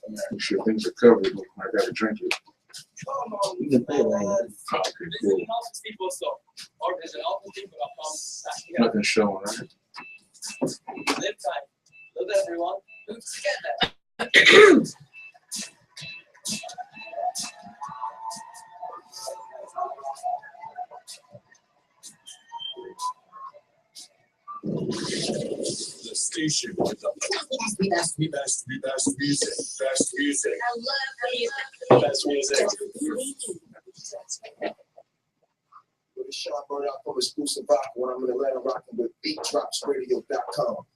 I'm not sure things are covered. I gotta drink it. You can pay that. Okay, cool. Nothing showing, right? Live time. Live everyone. Move together. The station with the best music. Best music. I love Best music. With a sharp burn out from exclusive rock when I'm in Atlanta rocking with TheBeatDropsRadio.com.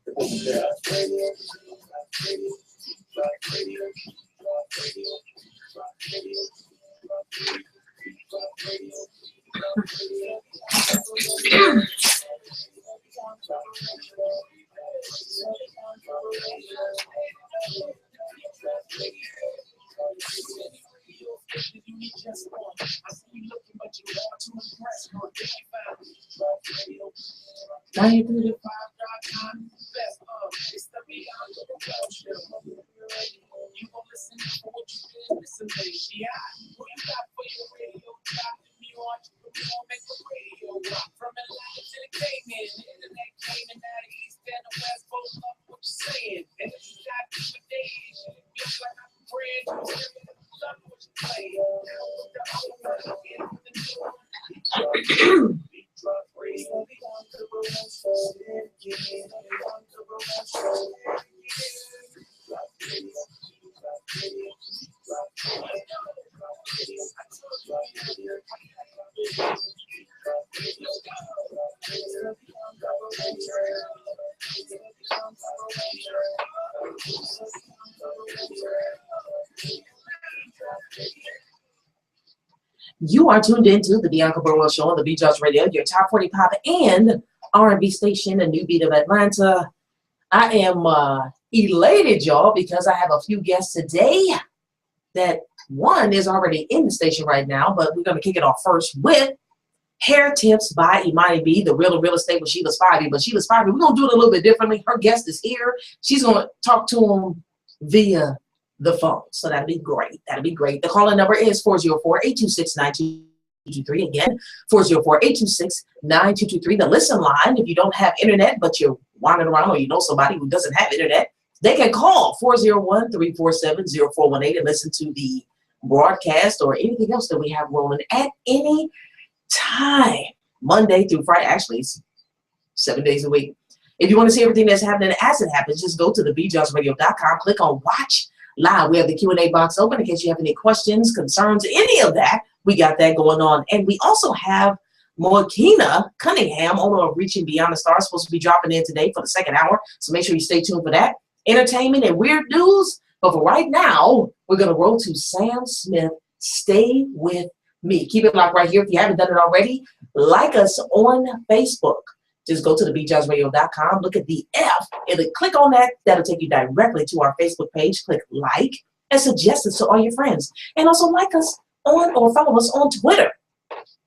You are tuned into the Bianca Burwell Show on the Beat Drops Radio, your top 40 pop and R&B station, a new beat of Atlanta. I am elated, y'all, because I have a few guests today. That one is already in the station right now, but we're going to kick it off first with Hair Tips by Imani B, the real estate with Sheila Spivey. But Sheila Spivey, we're going to do it a little bit differently. Her guest is here. She's going to talk to him via the phone. So that'll be great. That'll be great. The calling number is 404-826-9223. Again, 404-826-9223. The listen line, if you don't have internet, but you're wandering around or you know somebody who doesn't have internet, they can call 401-347-0418 and listen to the broadcast or anything else that we have rolling at any time, Monday through Friday. Actually, it's 7 days a week. If you want to see everything that's happening as it happens, just go to TheBeatDropsRadio.com, click on Watch Live. We have the Q&A box open in case you have any questions, concerns, any of that. We got that going on. And we also have Morkina Cunningham, owner of Reaching Beyond the Stars, supposed to be dropping in today for the second hour. So make sure you stay tuned for that. Entertainment and weird news. But for right now, we're going to roll to Sam Smith, Stay With Me. Keep it locked right here. If you haven't done it already, like us on Facebook. Just go to TheBeatDropsRadio.com, look at the F, and click on that. That'll take you directly to our Facebook page. Click like and suggest it to all your friends. And also like us on or follow us on Twitter.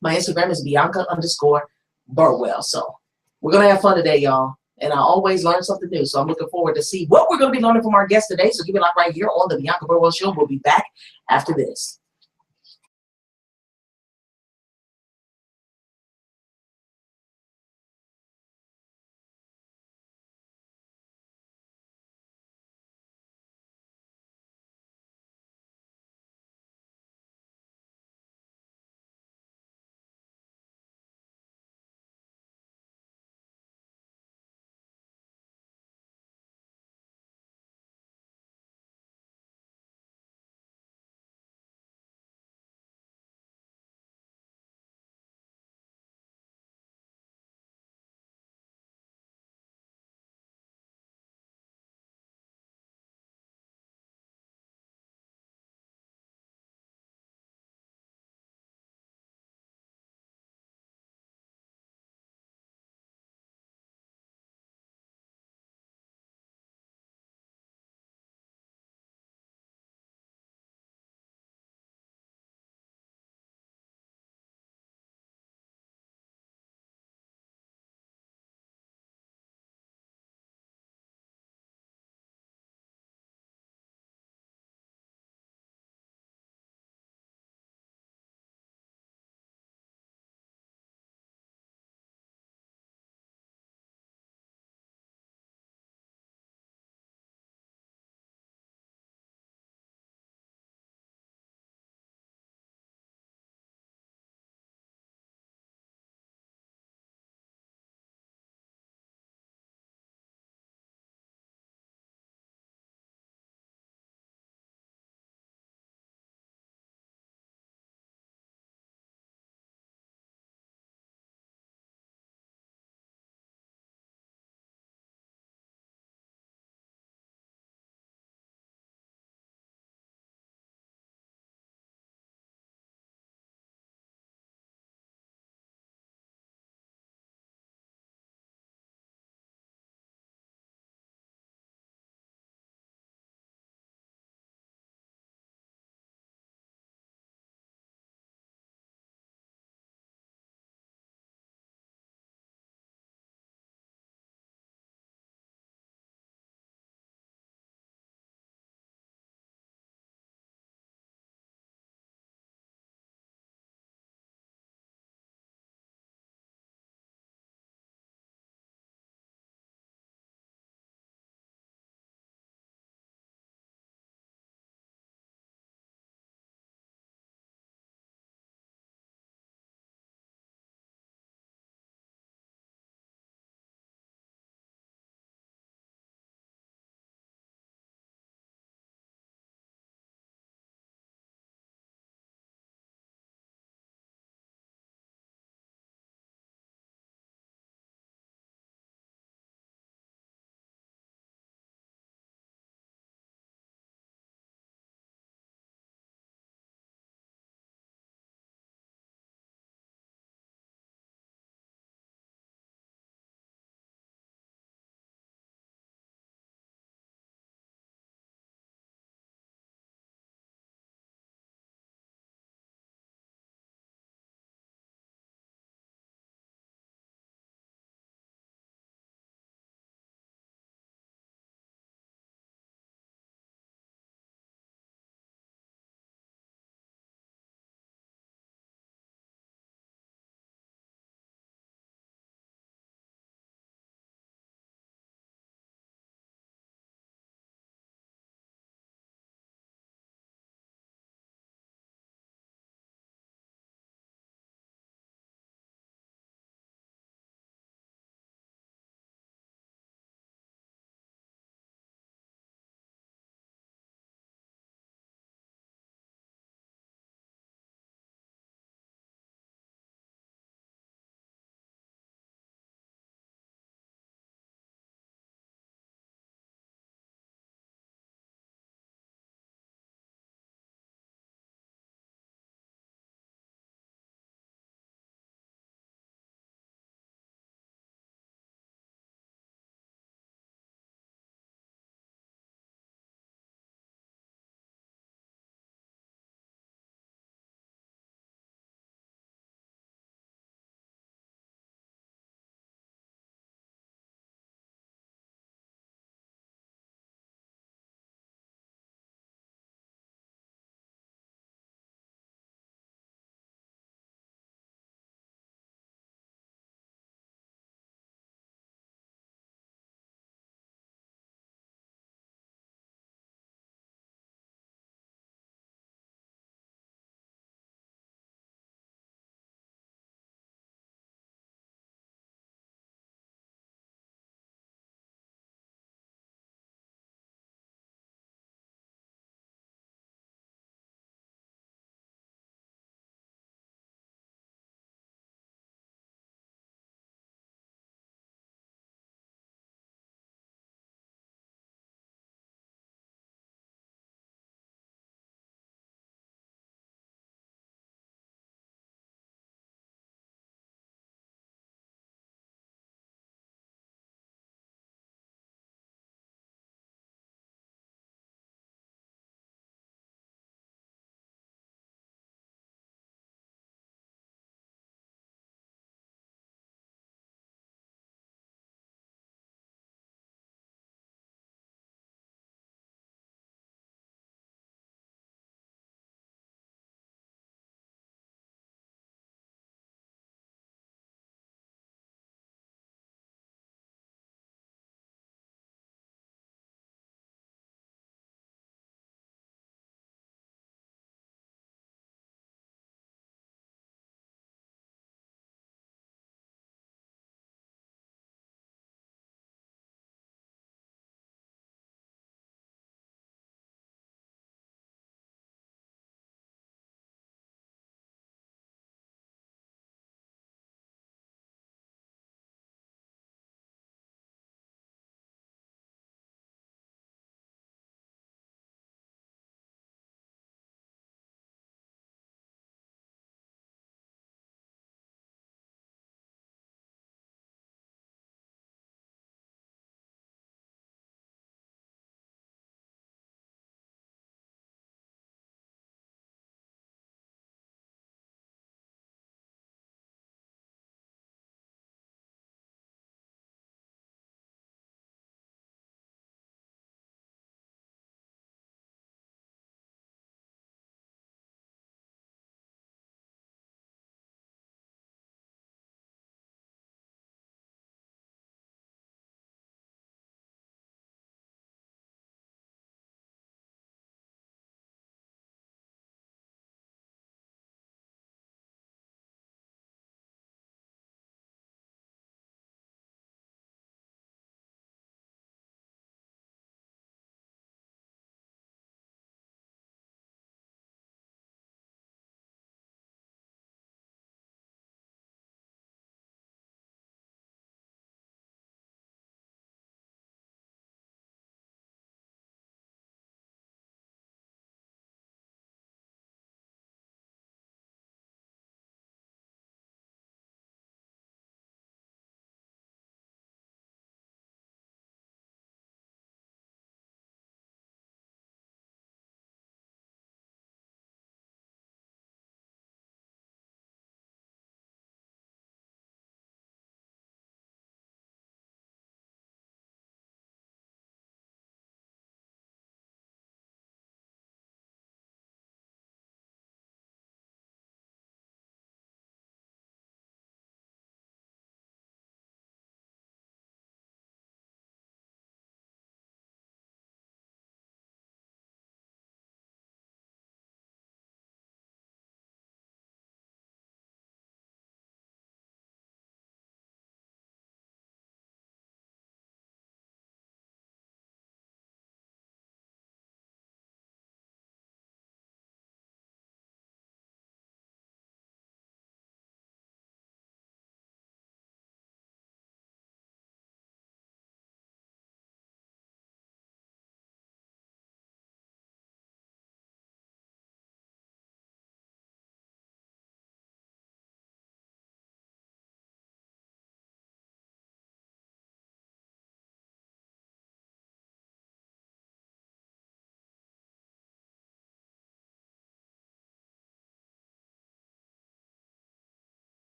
My Instagram is Bianca_Burwell. So we're going to have fun today, y'all. And I always learn something new. So I'm looking forward to see what we're going to be learning from our guests today. So keep it locked right here on the Bianca Burwell Show. We'll be back after this.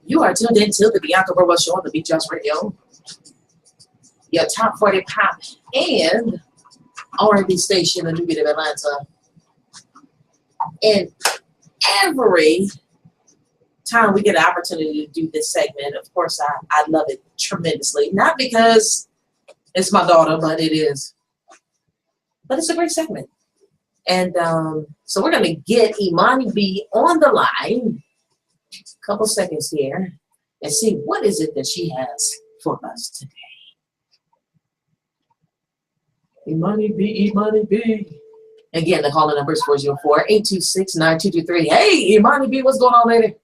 You are tuned into the Bianca Burwell Show on the TheBeatDropsRadio. Your top 40 pop and R&B station in the New York of Atlanta. And every time we get an opportunity to do this segment, of course, I love it tremendously. Not because it's my daughter, but it is. But it's a great segment. And so we're going to get Imani B on the line. A couple seconds here and see what is it that she has for us today. Imani B, Imani B. Again, the calling number is 404-826-9223. Hey, Imani B, what's going on, lady?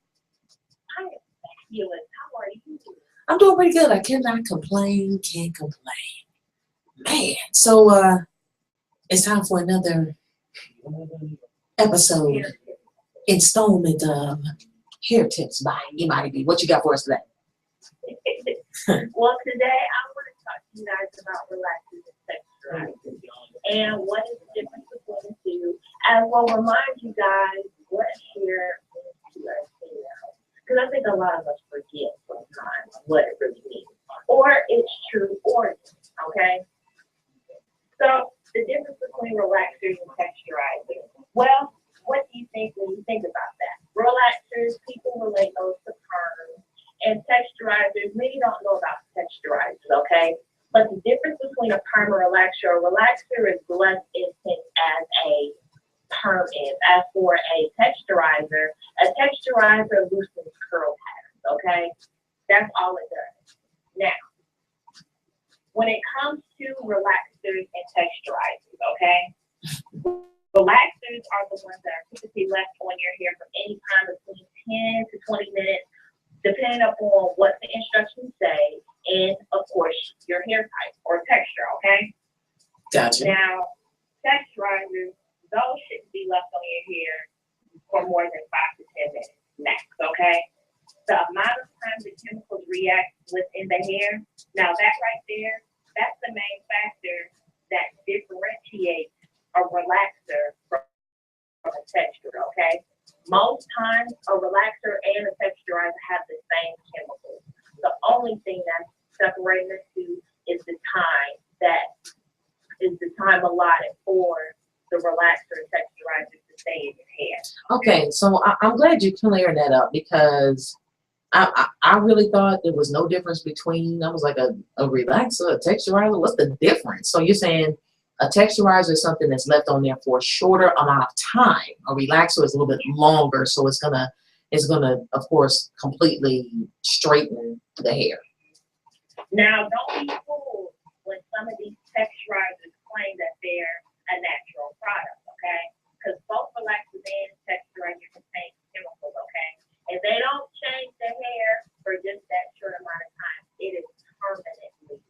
Hi, Felix. How are you? I'm doing pretty good. I cannot complain. Can't complain. Man, so it's time for another episode, installment of Hair Tips by Imani B. What you got for us today? Well, today I want to talk to you guys about relaxing and texturizing and what is the difference between the two. And we'll remind you guys what hair means to us, because I think a lot of us forget sometimes what it really means, or its true origin. Okay. So the difference between relaxers and texturizers. Well, what do you think when you think about that? Relaxers, people relate those to perms, and texturizers, many don't know about texturizers, okay? But the difference between a perm and a relaxer is less intense as a perm is. As for a texturizer loosens curl patterns, okay? That's all it does. Now, when it comes to relaxers and texturizers, okay? Relaxers are the ones that are typically left on your hair for any time between 10 to 20 minutes, depending upon what the instructions say, and of course, your hair type or texture, okay? Gotcha. Now, texturizers, those shouldn't be left on your hair for more than 5 to 10 minutes max, okay? The amount of time the chemicals react within the hair, now that right there, that's the main factor that differentiates a relaxer from a texture, okay? Most times, a relaxer and a texturizer have the same chemicals. The only thing that's separating the two is the time allotted for the relaxer and texturizer to stay in your hair. Okay, so I'm glad you cleared that up, because I really thought there was no difference between, I was like, a relaxer, a texturizer, what's the difference? So you're saying a texturizer is something that's left on there for a shorter amount of time. A relaxer is a little bit longer, so it's gonna, of course, completely straighten the hair. Now, don't be fooled when some of these texturizers claim that they're a natural product, okay? Because both relaxers and texturizers contain chemicals, okay? And they don't change the hair for just that short amount of time. It is permanently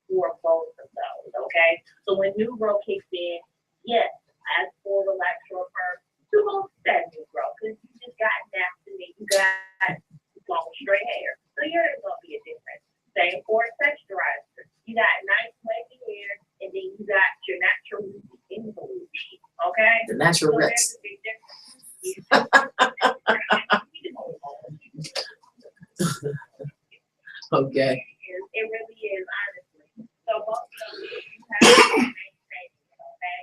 for both of those, okay? So when new growth kicks in, yes, as for relaxer or perm, you won't that new growth because you just got naturally, you got long straight hair. So yours is gonna be a difference. Same for a texturizer. You got nice wavy hair, and then you got your natural in okay? The natural so rest. there's a big difference. Okay. It really is, honestly. So both of them, you have to maintain, okay?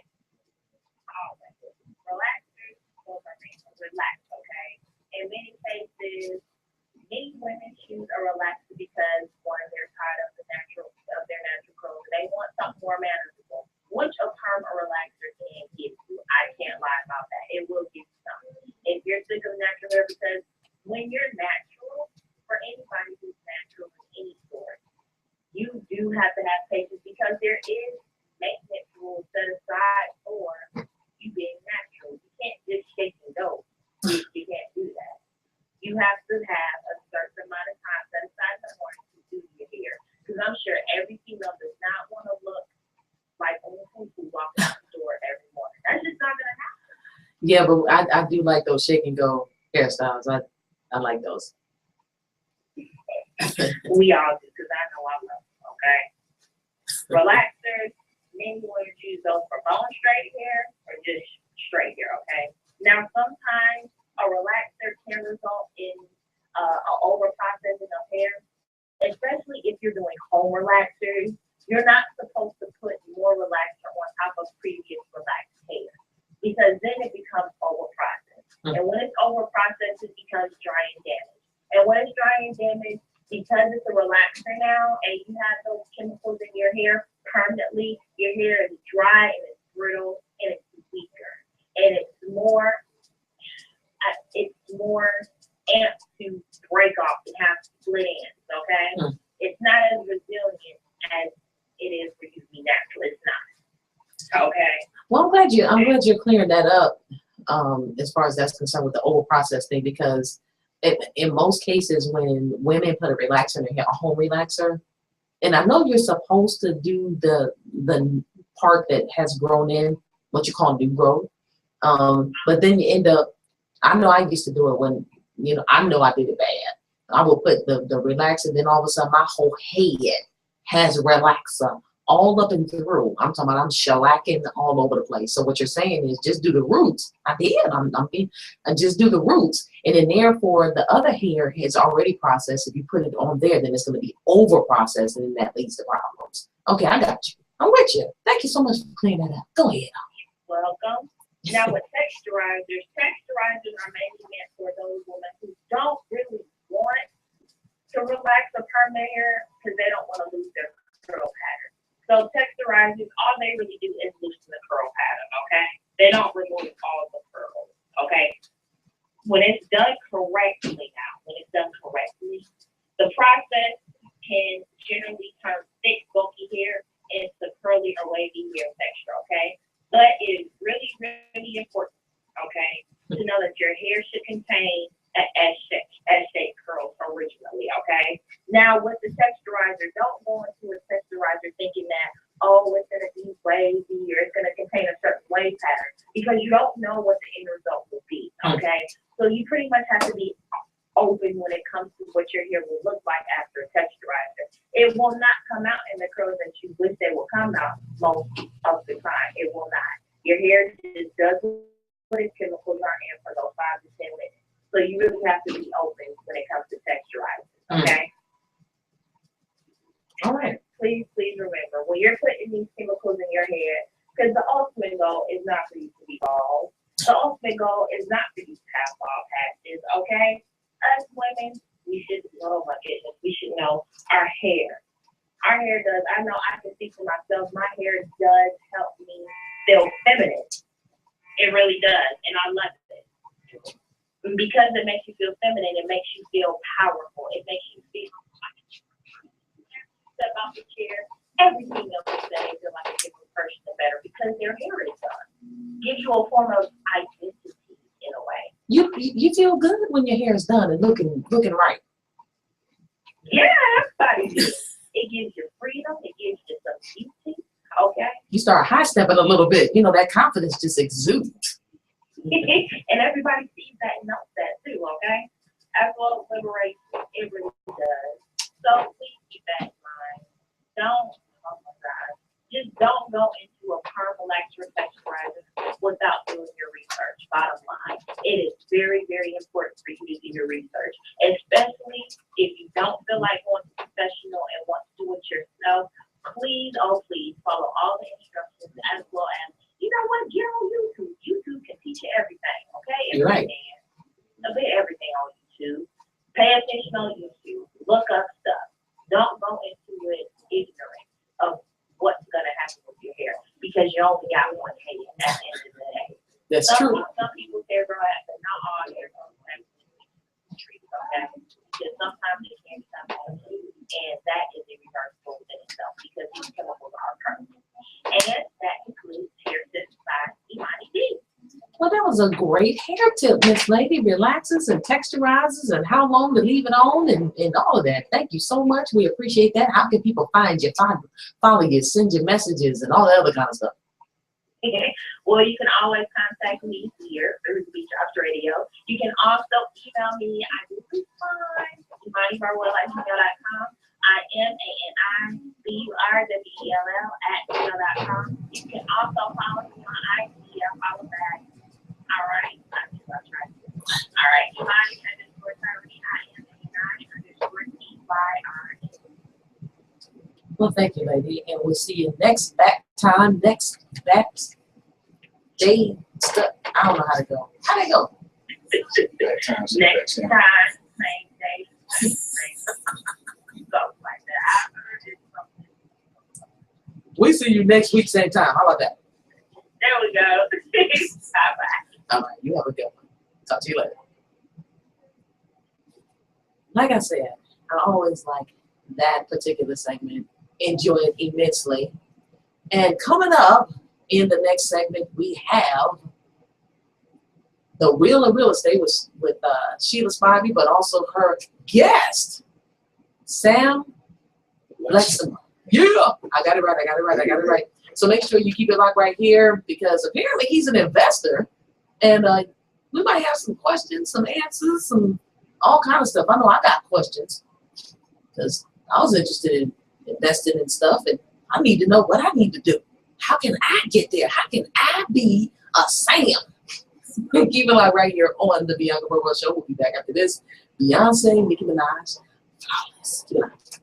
Always. Relaxers will remain relaxed, okay? In many cases, many women choose a relaxer because one, they're tired of their natural curls. They want something more manageable, which a perm or relaxer can give you. I can't lie about that. It will give you something. If you're sick of natural hair, because when you're natural, for anybody who's natural in any sort, you do have to have patience because there is maintenance rules set aside for you being natural. You can't just shake and go. You can't do that. You have to have a certain amount of time set aside in the morning to do your hair. Because I'm sure every female does not want to look like a who walking out the door every morning. That's just not going to happen. Yeah, but I do like those shake and go hairstyles. I like those. We all do, because I know I love them, okay? Relaxers, many want to use those for bone straight hair or just straight hair, okay? Now, sometimes a relaxer can result in over processing of hair, especially if you're doing home relaxers. You're not supposed to put more relaxer on top of previous relaxed hair because then it becomes over processed. And when it's over processed, it becomes drying damage. And when it's drying damage, because it's a relaxer now and you have those chemicals in your hair permanently, your hair is dry and it's brittle and it's weaker. And it's more amped to break off and have split ends, okay? It's not as resilient as it is for you to be natural. It's not. Okay. Well, I'm glad you're clearing that up as far as that's concerned with the over process thing, because in most cases when women put a relaxer in their hair, a home relaxer, and I know you're supposed to do the part that has grown in, what you call new growth, but then you end up, I know I used to do it when, I know I did it bad. I would put the relaxer, then all of a sudden my whole head has relaxer all up and through. I'm talking about I'm shellacking all over the place. So what you're saying is just do the roots. I did. I just do the roots. And then therefore the other hair is already processed. If you put it on there, then it's going to be over processed and then that leads to problems. Okay, I got you. I'm with you. Thank you so much for clearing that up. Go ahead. Welcome. Now with texturizers are mainly meant for those women who don't really want to relax or perm their hair because they don't want to lose their curl pattern. So texturizers, all they really do is loosen the curl pattern, okay? They don't remove all of the curls, okay? When it's done correctly the process can generally turn thick, bulky hair into curly or wavy hair texture, okay? But it is really, really important, okay, to know that your hair should contain an S-shaped curl originally, okay? Now with the texturizer, don't go into a texturizer thinking that, oh, it's gonna be wavy or it's gonna contain a certain wave pattern because you don't know what the end result will be, okay? So you pretty much have to be open when it comes to what your hair will look like after a texturizer. It will not come out in the curls that you wish they will come out most of the time. It will not. Your hair just does what its chemicals are in for those 5 to 10 minutes. So you really have to be open when it comes to texturizers, okay? All right. Please remember, when you're putting these chemicals in your hair, because the ultimate goal is not for you to be bald. The ultimate goal is not for you to have bald patches, okay? Us women, we should know, my goodness, we should know our hair. Our hair does, I know I can speak for myself, my hair does help me feel feminine. It really does, and I love it. Because it makes you feel feminine, it makes you feel powerful. It makes you feel step off the chair, everything else is that they feel like a different person and better because their hair is done. Gives you a form of identity in a way. You feel good when your hair is done and looking right. Yeah, everybody does. It gives you freedom. It gives you some beauty. Okay. You start high stepping a little bit. That confidence just exudes. And everybody sees that and knows that too. Okay. As well as liberation, it really does. So please keep that in mind. Just don't go into a perm relaxer texturizer without doing your research. Bottom line, it is very, very important for you to do your research, especially if you don't feel like going to professional and want to do it yourself. Please, oh please, follow all the instructions as well as, you know what, get on YouTube. YouTube can teach you everything, okay? You're right. A bit everything on YouTube. Pay attention on YouTube. Look up stuff. Don't go into it ignorant of what's going to happen with your hair because you only got one hair at the end of the day. That's true. Some people's hair grow out, but not all hair grows out. Okay? Because sometimes it can come out, and that is irreversible within itself because these chemicals are permanent. And that includes hair tips by Imani D. Well, that was a great hair tip, Miss Lady. Relaxes and texturizes and how long to leave it on and all of that. Thank you so much. We appreciate that. How can people find you, follow you, send you messages and all that other kind of stuff? Well, you can always contact me here through the Beat Drops Radio. You can also email me. I do respond. Burwell@gmail.com. IMANIBURWELL@gmail.com. You can also follow me on IG. Follow that. All right. That's right. Well, thank you, lady, and we'll see you next back time, next back day stuff. I don't know how to go. How to go? Back time, sit Next back time, down. same day, same stuff like that. I heard it something. We see you next week, same time. How about that? There we go. Bye-bye. All right, you have a good one. Talk to you later. Like I said, I always like that particular segment. Enjoy it immensely. And coming up in the next segment, we have the Real and Real Estate with Sheila Spivey, but also her guest, Sam Lexman. Yeah, I got it right. So make sure you keep it locked right here because apparently he's an investor, and we might have some questions, some answers, some all kind of stuff. I know I got questions because I was interested in investing in stuff, and I need to know what I need to do. How can I get there? How can I be a Sam? Keep it locked right here on the Bianca Burwell Show. We'll be back after this. Beyonce, Nicki Minaj, flawless. Keep it locked.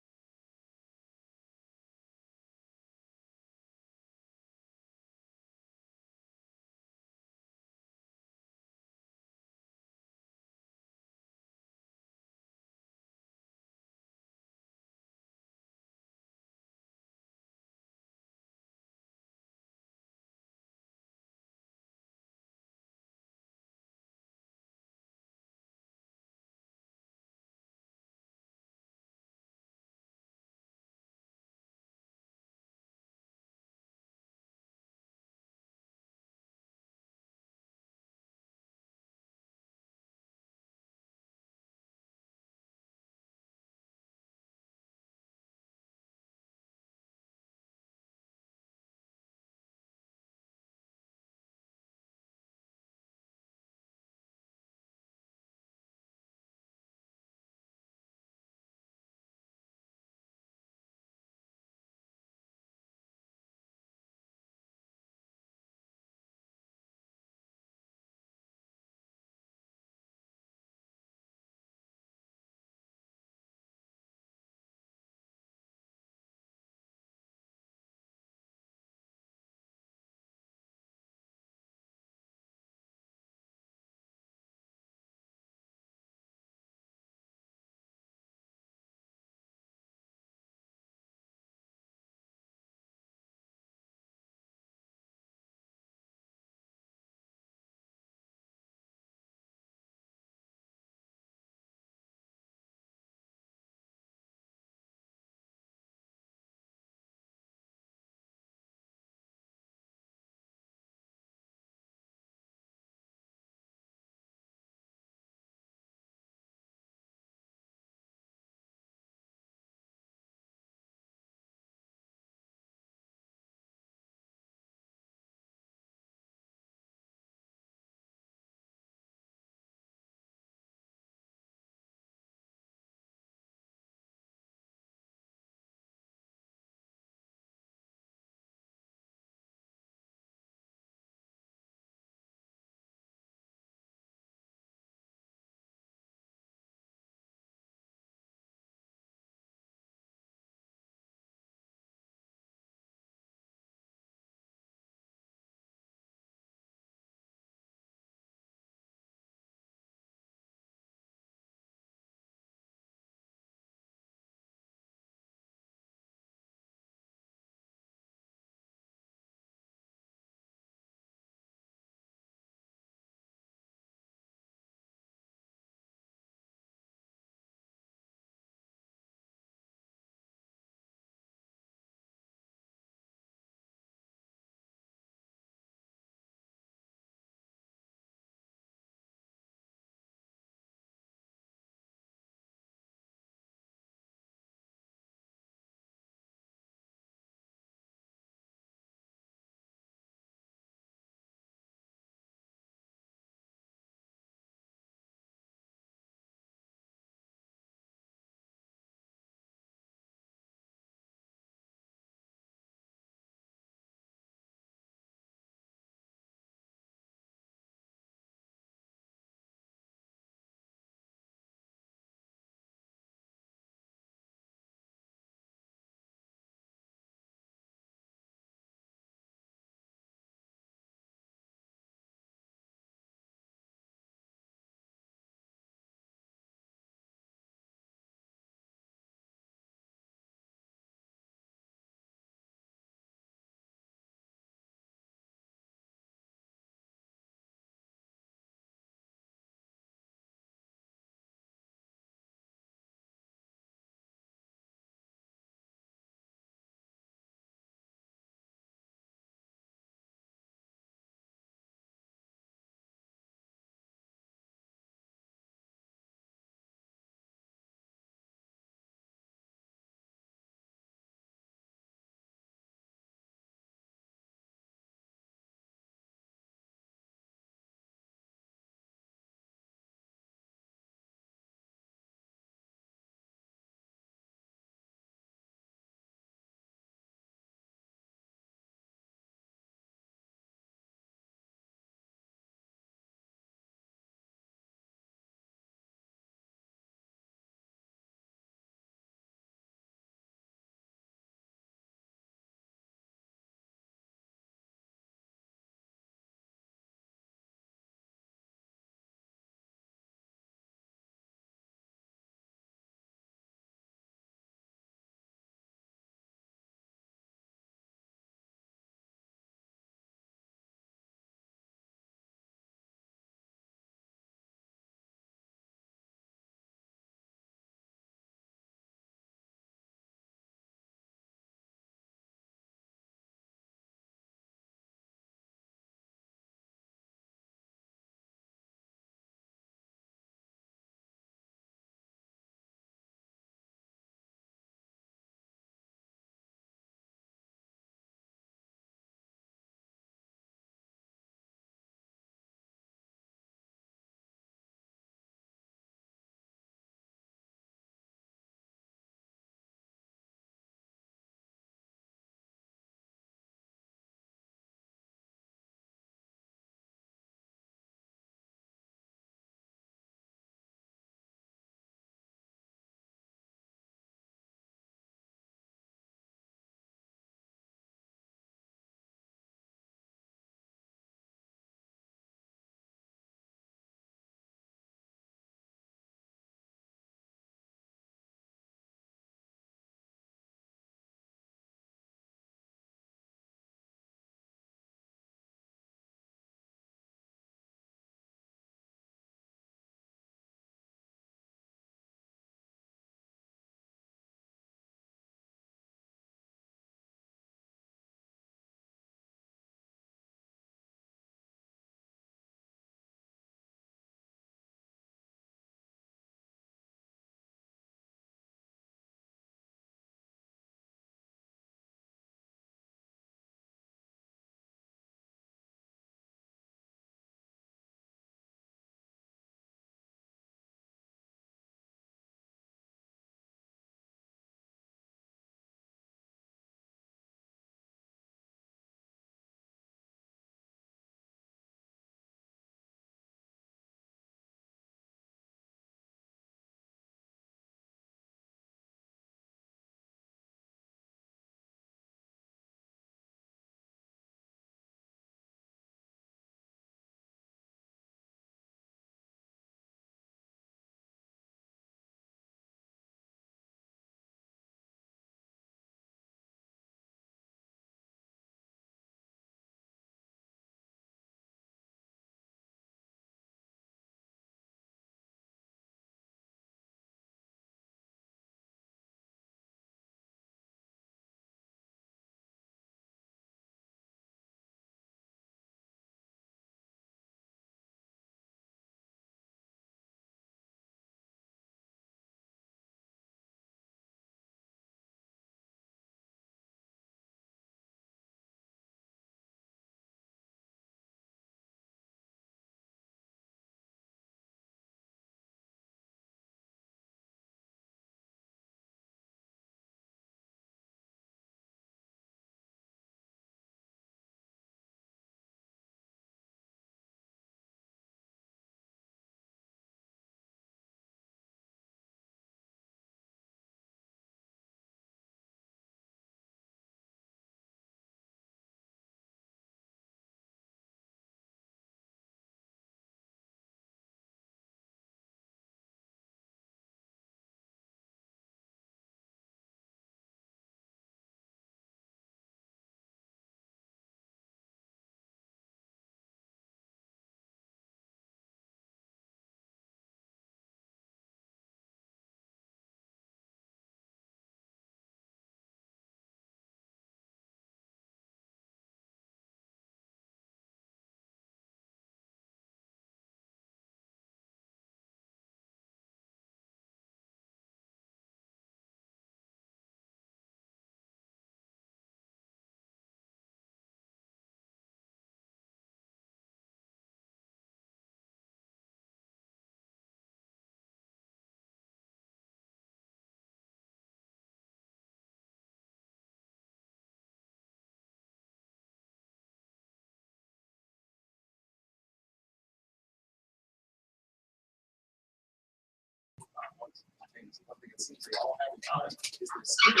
entertainers. One thing it seems they all have in common is the spirit.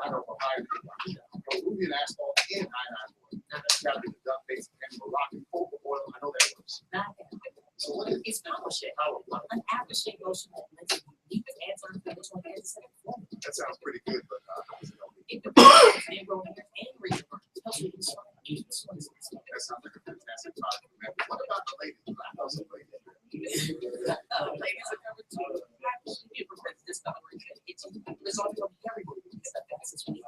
I don't know how you do that. Ruby and asphalt and I-9 that's got to be the duck base and Moroccan cocoa oil. I know that works. So what is It's power shake. An aftershave lotion that lets you deep and anti finish on the inside. that sounds pretty good, but It depends on your hair and rebirth. Helps you that sounds like a fantastic product. What about the ladies? I know some ladies. ladies are covered too. It prevents discoloration. It's only on everyone. It's the fastest way to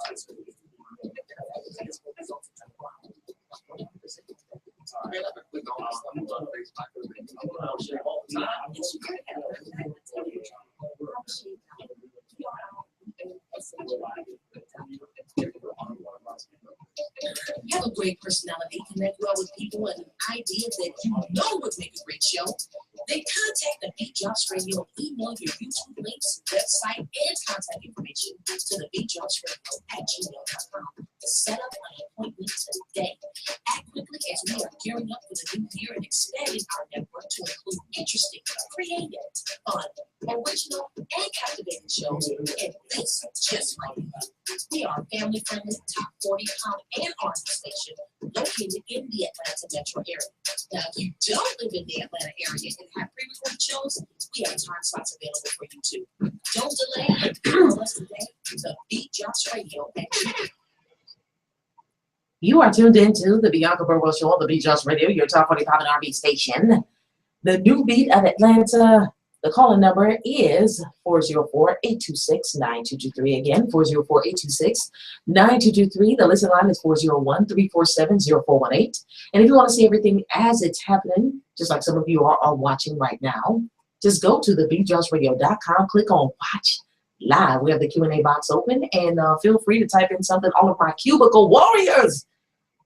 You have a great personality, connect well with people, and ideas that you know would make a great show. Then contact the Beat Drops Radio and email your YouTube links, website, and contact information to TheBeatDropsRadio@gmail.com to set up an appointment today. Act quickly as we are gearing up for the new year and expanding our network to include interesting, creative, fun, original, and captivating shows. And this just might be fun. We are a family-friendly, top 40 pop and R&B station located in the Atlanta metro area. Now, if you don't live in the Atlanta area and have pre-recorded shows, we have time slots available for you too. Don't delay. Call us today to Beat Drops Radio. You are tuned into the Bianca Burwell Show on the Beat Drops Radio, your top 40 pop and R&B station. The new beat of Atlanta. The calling number is 404-826-9223. Again, 404-826-9223. The listen line is 401-347-0418. And if you want to see everything as it's happening, just like some of you are watching right now, just go to TheBeatDropsRadio.com, click on Watch Live. We have the Q&A box open, and feel free to type in something. All of my cubicle warriors,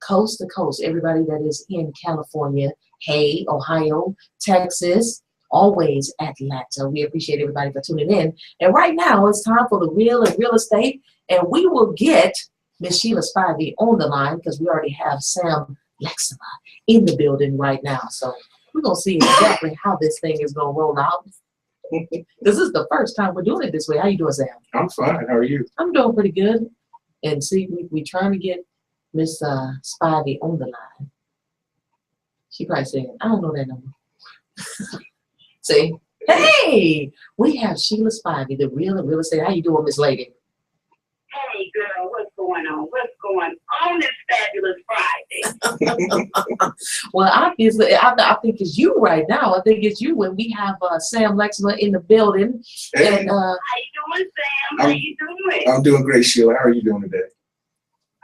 coast to coast, everybody that is in California, hey, Ohio, Texas, always Atlanta. We appreciate everybody for tuning in. And right now, it's time for the real and real estate. And we will get Miss Sheila Spivey on the line because we already have Sam Lexima in the building right now. So we're going to see exactly how this thing is going to roll out. This is the first time we're doing it this way. How you doing, Sam? I'm fine. How are you? I'm doing pretty good. And see, we trying to get Miss Spivey on the line. She probably saying, I don't know that number. See, hey, we have Sheila Spivey, the real and real estate. How you doing, Miss Lady? Hey, girl, what's going on? What's going on this fabulous Friday? Well, obviously, I think it's you right now. I think it's you when we have Sam Lexima in the building. Hey. And, How you doing, Sam? How you doing? I'm doing great, Sheila. How are you doing today?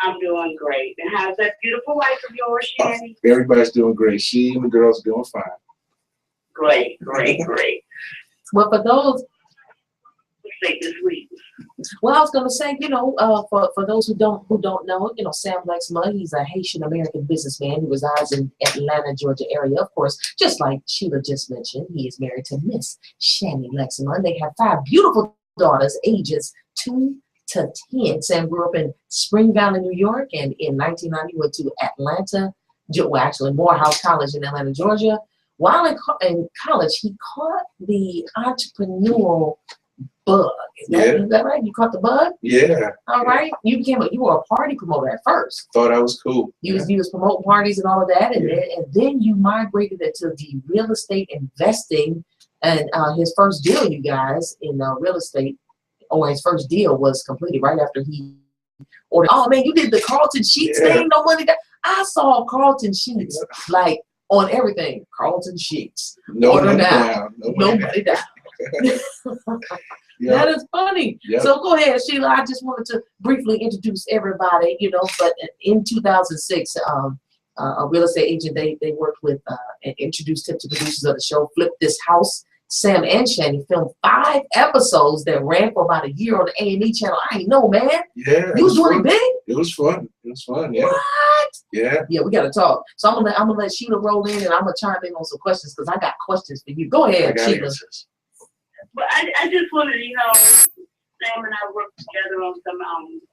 I'm doing great. And how's that beautiful wife of yours, Shanny? Everybody's doing great. She and the girls are doing fine. Great, great, great. well, for those, Say this week. well, I was gonna say, you know, for those who don't know, you know, Sam Lexima, he's a Haitian American businessman who resides in Atlanta, Georgia area. Of course, just like Sheila just mentioned, he is married to Miss Shanny Lexima, and they have 5 beautiful daughters, ages 2 to 10. Sam grew up in Spring Valley, New York, and in 1990 went to Atlanta, well, actually Morehouse College in Atlanta, Georgia. While in college, he caught the entrepreneurial bug. Is that right? You caught the bug? Yeah. All right. You were a party promoter at first. Thought I was cool. You was promoting parties and all of that, and then you migrated into the real estate investing, and his first deal, you guys, in real estate, or his first deal was completed right after he ordered. Oh man, you did the Carlton Sheets thing, no money down. I saw Carlton Sheets like on everything. Carlton Sheets. No Order money now. down. No money down. Yeah. That is funny. Yep. So go ahead, Sheila. I just wanted to briefly introduce everybody, you know, but in 2006, a real estate agent, they worked with and introduced him to producers of the show, Flip This House. Sam and Shanny filmed 5 episodes that ran for about a year on the A&E channel. I ain't know, man. Yeah. You was doing it big? It was fun. It was fun. Yeah. What? Yeah. Yeah, we gotta talk. So I'm gonna let Sheila roll in, and I'm gonna chime in on some questions because I got questions for you. Go I ahead, got Sheila. answers. But I just wanted to, you know, Sam and I worked together on some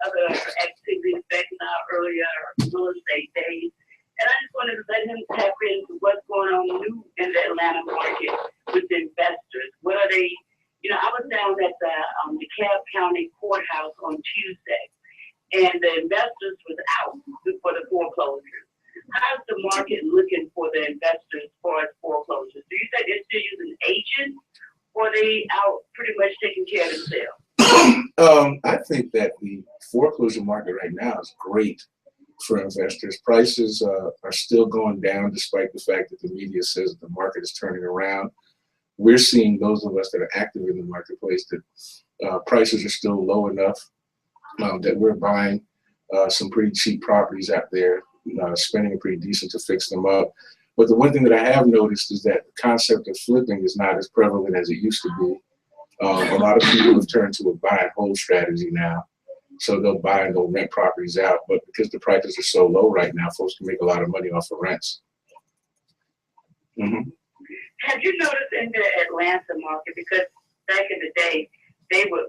other activities back in our earlier real estate days. And I just wanted to let him tap into what's going on new in the Atlanta market with investors. What are they, You know, I was down at the DeKalb County Courthouse on Tuesday, and the investors was out for the foreclosures. How's the market looking for the investors for foreclosures? Do you think they're still using agents, or are they out pretty much taking care of themselves? I think that the foreclosure market right now is great for investors. Prices are still going down despite the fact that the media says that the market is turning around. We're seeing, those of us that are active in the marketplace, that prices are still low enough that we're buying some pretty cheap properties out there, spending pretty decent to fix them up. But the one thing that I have noticed is that the concept of flipping is not as prevalent as it used to be. A lot of people have turned to a buy and hold strategy now. So they'll buy and they'll rent properties out. But because the prices are so low right now, folks can make a lot of money off of rents. Mm-hmm. Have you noticed in the Atlanta market, because back in the day, they would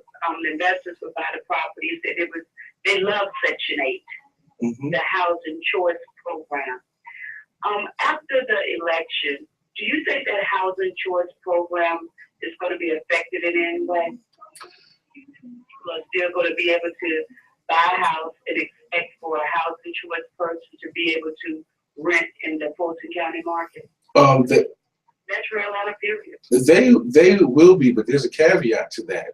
investors would buy the properties, and they love Section 8, the housing choice program. After the election, do you think that housing choice program is going to be affected in any way? People are still going to be able to buy a house and expect for a housing choice person to be able to rent in the Fulton County market? Metro Atlanta, period. They will be, but there's a caveat to that.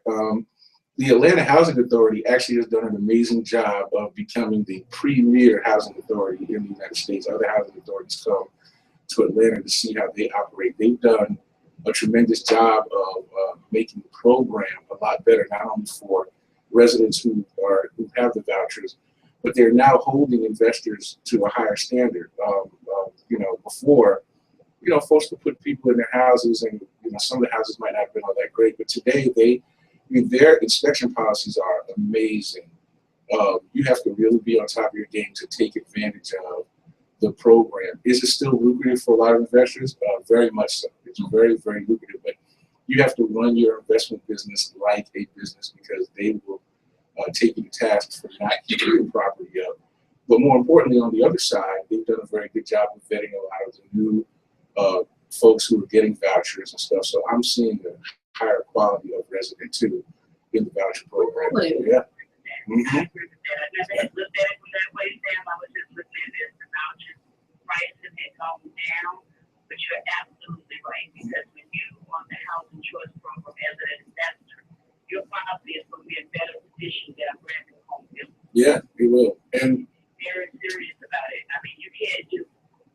The Atlanta Housing Authority actually has done an amazing job of becoming the premier housing authority in the United States. Other housing authorities come to Atlanta to see how they operate. They've done a tremendous job of making the program a lot better, not only for residents who have the vouchers, but they're now holding investors to a higher standard. Before, folks could put people in their houses, and some of the houses might not have been all that great, but today their inspection policies are amazing. You have to really be on top of your game to take advantage of the program. Is it still lucrative for a lot of investors? Very much so. It's very, very lucrative, but you have to run your investment business like a business, because they will take you to task for not keeping your property up. But more importantly, on the other side, they've done a very good job of vetting a lot of the new folks who are getting vouchers and stuff. So I'm seeing a higher quality of resident too in the voucher program. Really? Yeah. I agree with that. I never looked at it from that way, Sam. I was just looking at it as the voucher prices had gone down, but you're absolutely right, because when you on the housing choice program as an investor, your property is going to be in better position than a brand new home build. Yeah, it will. And very serious about it. I mean, you can't just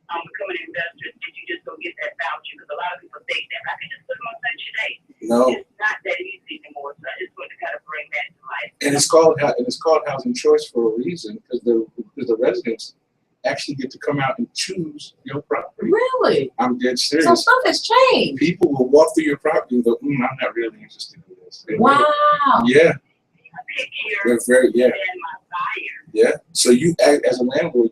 become an investor and you just go get that voucher, because a lot of people think that I can just put them on Section 8. no. It's not that easy anymore, so I just want to kind of bring that to life. And it's called housing choice for a reason, because the residents actually get to come out and choose your property. Really? I'm dead serious. So stuff has changed. People will walk through your property and go, I'm not really interested in this. Wow. Yeah. I pick here They're very, yeah. and my buyer. Yeah. So you, as a landlord,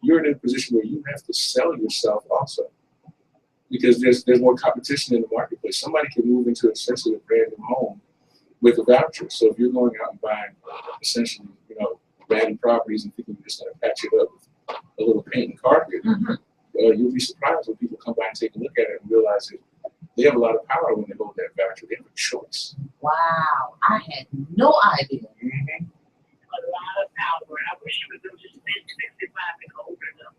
you're in a position where you have to sell yourself also, because there's more competition in the marketplace. Somebody can move into essentially a brand new home with a voucher. So if you're going out and buying essentially, ratty properties and thinking you're just going to patch it up with a little paint and carpet, you'll be surprised when people come by and take a look at it and realize that they have a lot of power when they hold that voucher. They have a choice. Wow. I had no idea. Mm-hmm. A lot of power. I wish you would just spend 65 and older them,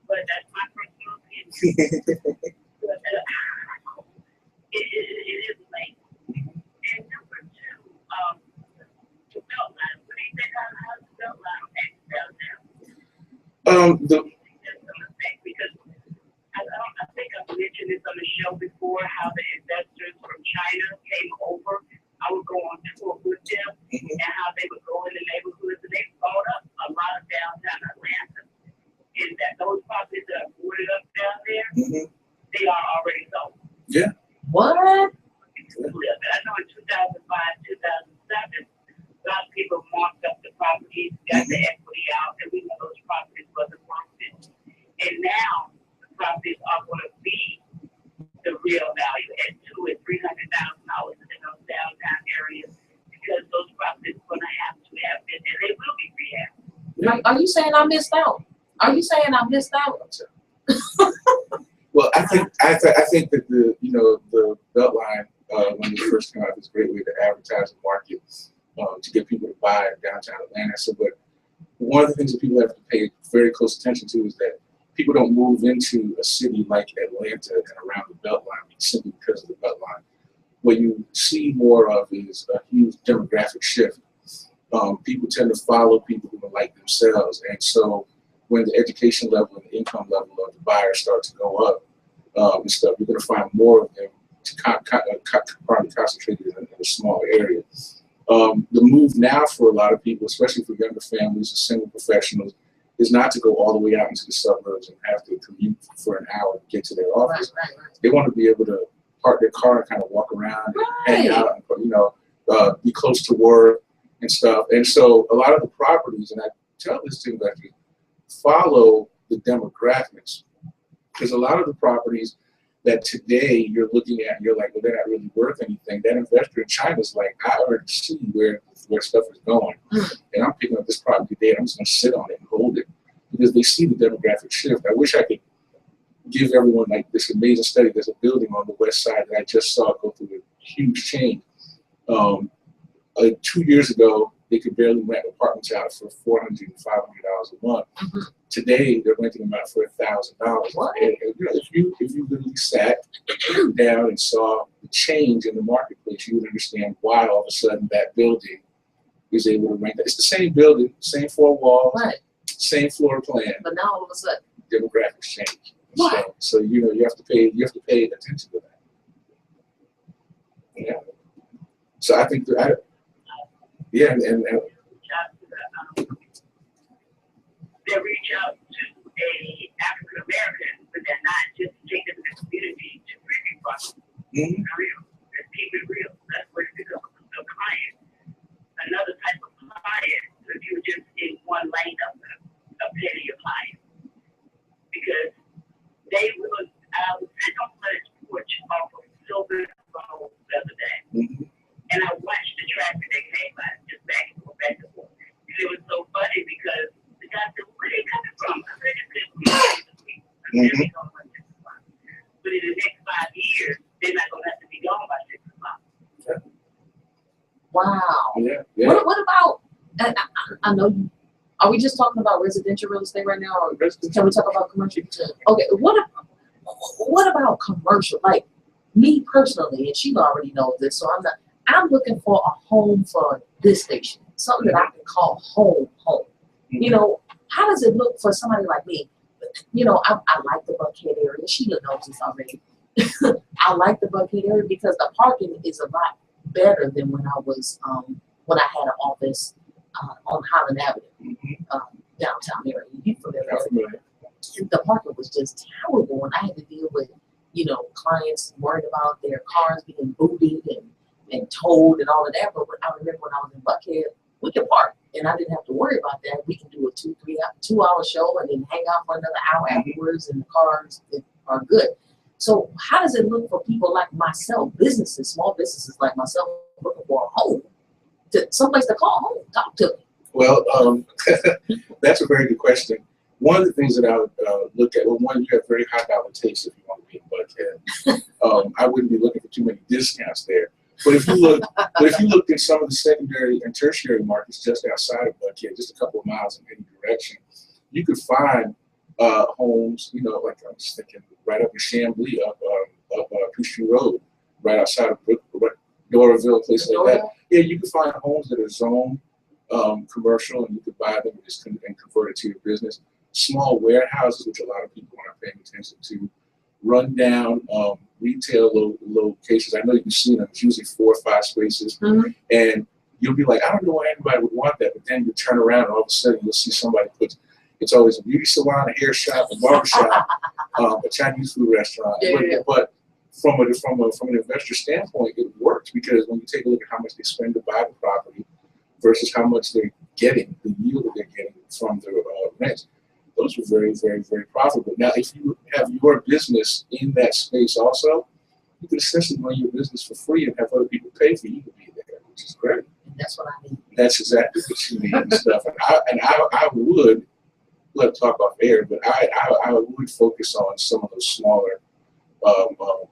but that's my personal opinion. But, it is late. And number two, the belt line. What do you think? How's the belt line down now? Because I think I've mentioned this on the show before, how the investors from China came over. I would go on tour with them, and how they would go in the neighborhoods, and they bought up a lot of downtown Atlanta. And that those properties that are boarded up down there, they are already sold. Yeah. What? I know in 2005, 2007, a lot of people marked up the properties, got the equity out, and we know those properties wasn't worth it. And now the properties are going to be the real value at $200,000 and $300,000 in those downtown areas, because those properties are going to have it, and they will be rehabbed. Are you saying I missed out? Are you saying I missed out? Well, I think that the belt line when they first came out. It's a great way to advertise the market to get people to buy in downtown Atlanta. So, but one of the things that people have to pay very close attention to is that people don't move into a city like Atlanta and around the Beltline simply because of the Beltline. What you see more of is a huge demographic shift. People tend to follow people who are like themselves, and so when the education level and the income level of the buyers start to go up and stuff, you're going to find more of them probably concentrated in a small area. The move now for a lot of people, especially for younger families and single professionals, is not to go all the way out into the suburbs and have to commute for an hour to get to their office. Right. They want to be able to park their car and kind of walk around and hang out and, be close to work and stuff. And so a lot of the properties, and I tell this to investors, follow the demographics. Because a lot of the properties that today you're looking at and you're like, well, they're not really worth anything. That investor in China is like, I already see where stuff is going. And I'm picking up this property today and I'm just going to sit on it and hold it. Because they see the demographic shift. I wish I could give everyone like this amazing study. There's a building on the west side that I just saw go through a huge change. 2 years ago, they could barely rent apartments out for $400 and $500 a month. Today, they're renting them out for $1,000. And if you literally sat down and saw the change in the marketplace, you would understand why all of a sudden that building is able to rent that. It's the same building, same four walls, same floor plan. But now all of a sudden, demographics change. So you have to pay attention to that. Yeah. So I think that and they reach out to a African American, but they're not just taking the community to really prosper. Real. Let's keep it real. That's what it becomes a client. Another type of client, if you're just in one lane of petty your client. Because they will, I was sitting on the porch off of Silver Road the other day. And I watched the traffic that came by, just back and forth, back and forth. And it was so funny because the guy said, where are they coming from? I said, it's good people. But in the next 5 years, they're not going to have to be gone by 6 o'clock. Wow. Yeah. What about, I know you, are we just talking about residential real estate right now? Or can we talk about commercial? Okay, what about commercial? Like me personally, and she already knows this, so I'm looking for a home for this station, something that I can call home. How does it look for somebody like me? I like the Buckhead area. Sheila knows this already. I like the Buckhead area because the parking is a lot better than when I was when I had an office on Highland Avenue, downtown area. You familiar? The parking was just terrible, and I had to deal with clients worried about their cars being booted and towed and all of that. But I remember when I was in Buckhead, we could park and I didn't have to worry about that. We can do a 2 hour show and then hang out for another hour afterwards, and the cars are good. So how does it look for people like myself, small businesses like myself, looking for a home, someplace to call home? Talk to me. Well, that's a very good question. One of the things that I would look at, well, one, you have very high dollar taste if you want to be in Buckhead. I wouldn't be looking for too many discounts there. But if you looked in some of the secondary and tertiary markets just outside of Buckhead, just a couple of miles in any direction, you could find homes, like I was thinking right up in Chamblee, up Peachtree Road, right outside of Doraville, places like that. Yeah, you could find homes that are zoned commercial, and you could buy them and convert it to your business. Small warehouses, which a lot of people aren't paying attention to, run down retail locations. I know you've seen them. It's usually 4 or 5 spaces, and you'll be like, I don't know why anybody would want that. But then you turn around, and all of a sudden you'll see somebody put. It's always a beauty salon, a hair shop, a barber shop, a Chinese food restaurant. But from an investor standpoint, it works because when you take a look at how much they spend to buy the property versus how much they're getting, the yield that they're getting from the rent, those are very, very, very profitable. Now, if you have your business in that space also, you can essentially run your business for free and have other people pay for you to be there, which is great. And that's what I need. That's exactly what you need and stuff. And I would, let talk off air, but I would focus on some of those smaller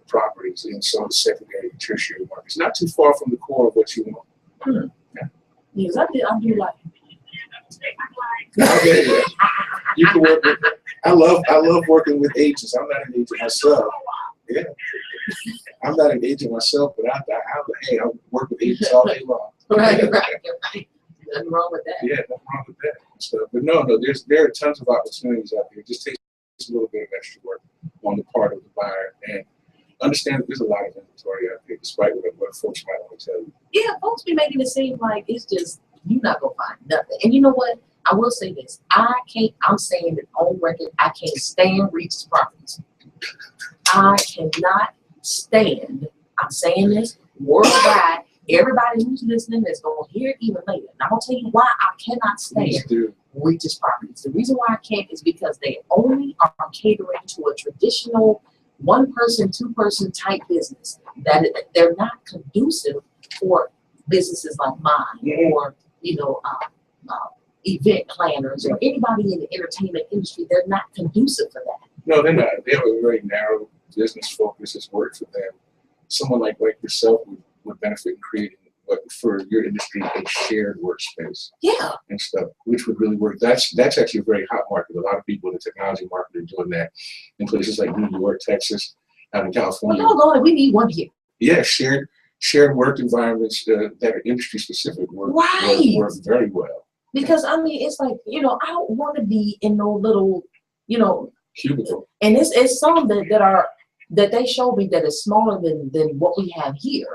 properties in some of the secondary and tertiary markets. Not too far from the core of what you want. Yeah. Yes, I do like. Okay. You can work with. I love working with agents. I'm not an agent myself. Yeah. I'm not an agent myself, but I work with agents all day long. Right. Nothing wrong with that. Yeah, nothing wrong with that and stuff. But no, there are tons of opportunities out there. It just takes a little bit of extra work on the part of the buyer, and understand that there's a lot of inventory out there, despite what folks might want to tell you. Yeah, folks be making it seem like it's just you're not gonna find nothing. And you know what? I will say this. I'm saying it on record, I can't stand Regis properties. I cannot stand, I'm saying this worldwide, everybody who's listening is going to hear it even later. And I'm going to tell you why I cannot stand Regis properties. The reason why I can't is because they only are catering to a traditional one-person, two-person type business. That they're not conducive for businesses like mine or, event planners or anybody in the entertainment industry. They're not conducive for that. No, they're not. They have a very narrow business focus. It's worked for them. Someone like yourself would benefit in creating what for your industry a shared workspace. Yeah. And stuff, which would really work. That's actually a very hot market. A lot of people in the technology market are doing that in places like New York, Texas, out in California. Well, hold on, we need one here. Yeah, shared work environments that are industry specific work very well. Because I mean, it's like, I don't want to be in no little, cubicle. And it's some that they show me that is smaller than what we have here,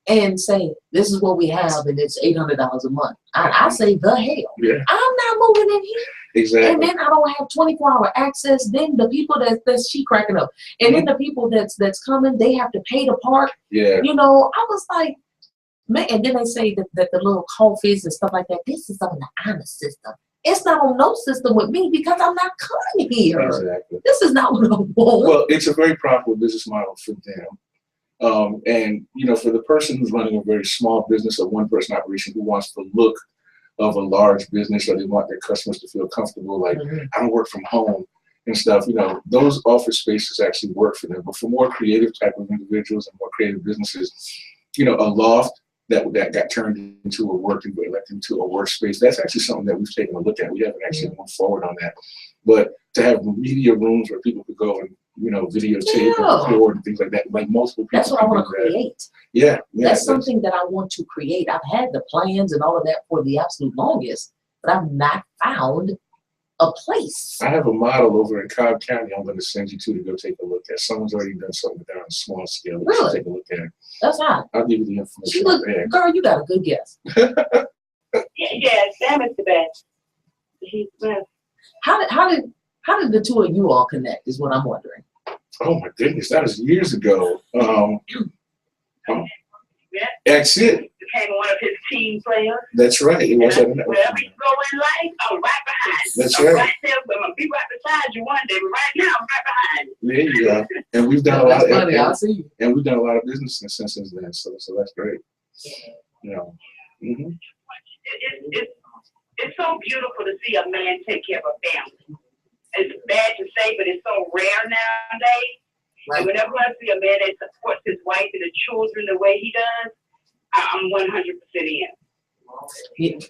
and say this is what we have, and it's $800 a month. I say the hell. Yeah. I'm not moving in here. Exactly. And then I don't have 24-hour access. Then the people that's she cracking up, and then the people that's coming, they have to pay to park. Yeah. I was like, man. And then they say that the little coffees and stuff like that. This is on the honor system. It's not on no system with me because I'm not coming here. Exactly. This is not what I want. Well, it's a very profitable business model for them. And, for the person who's running a very small business or one-person operation who wants the look of a large business, or they want their customers to feel comfortable, like, I don't work from home and stuff, those office spaces actually work for them. But for more creative type of individuals and more creative businesses, a loft that got turned into a working, into a workspace. That's actually something that we've taken a look at. We haven't actually moved forward on that. But to have media rooms where people could go and, videotape and record and things like that, like multiple people. That's what I want to create. Yeah. That's something that I want to create. I've had the plans and all of that for the absolute longest, but I've not found a place. I have a model over in Cobb County I'm going to send you to go take a look at. Someone's already done something down on a small scale. Really? Take a look at it. That's hot. I'll give you the information. Girl, you got a good guess. Yeah, Sam is the best. He's the best. How did the two of you all connect is what I'm wondering. Oh my goodness, that was years ago. That's it. Became one of his team players. That's right. It was wherever you go in life, I'm right behind you. That's I'm right. right there, but I'm gonna be right beside you one day, but right now I'm right behind you. There you go. And we've done a lot funny. I see you. And we've done a lot of business since then. So that's great. It's so beautiful to see a man take care of a family. It's bad to say, but it's so rare nowadays. Right. And whenever I see a man that supports his wife and the children the way he does, I'm 100% in. It's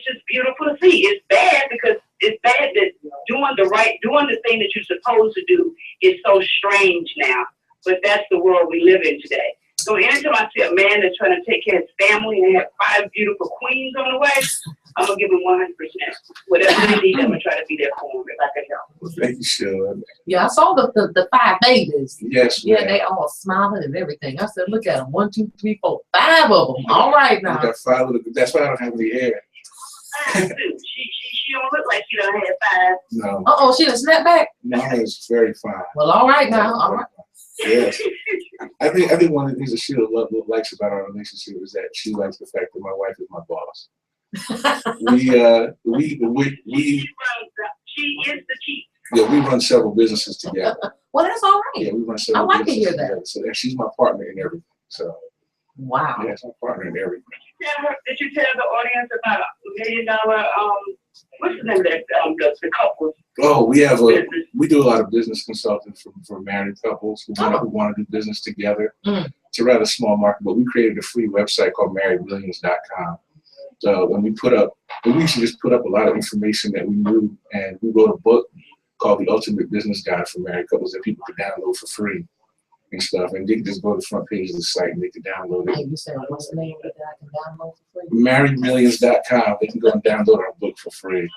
just beautiful to see. It's bad because it's bad that doing the thing that you're supposed to do is so strange now. But that's the world we live in today. So anytime I see a man that's trying to take care of his family and have 5 beautiful queens on the way, I'm going to give him 100%. Whatever they need, I'm going to try to be there for them if I can help. Well, thank you, Sean. Yeah, I saw the 5 babies. Yes, yeah, they all smiling and everything. I said, look at them. 1, 2, 3, 4, 5 of them. All right now. Got 5 little, that's why I don't have any hair. She don't look like she don't have 5. No. Uh-oh, she done snapped back? Mine is very fine. Well, all right now. All right. Yes. I think one of the things that she likes about our relationship is that she likes the fact that my wife is my boss. She is the chief. Yeah, we run several businesses together. Well, that's all right. Yeah, we run several businesses to hear together. That. So she's my partner in everything. So wow. Yeah, she's my partner in everything. Did you tell the audience about $1 million what's the name of that the couple? Oh, we have we do a lot of business consulting for married couples who want to do business together. It's a rather small market, but we created a free website called marriedmillions.com. So when we used to just put up a lot of information that we knew, and we wrote a book called The Ultimate Business Guide for Married Couples that people could download for free and stuff. And they could just go to the front page of the site and they could download it. Hey, you said what's the name of it that I can download for free? Marriedmillions.com. They can go and download our book for free.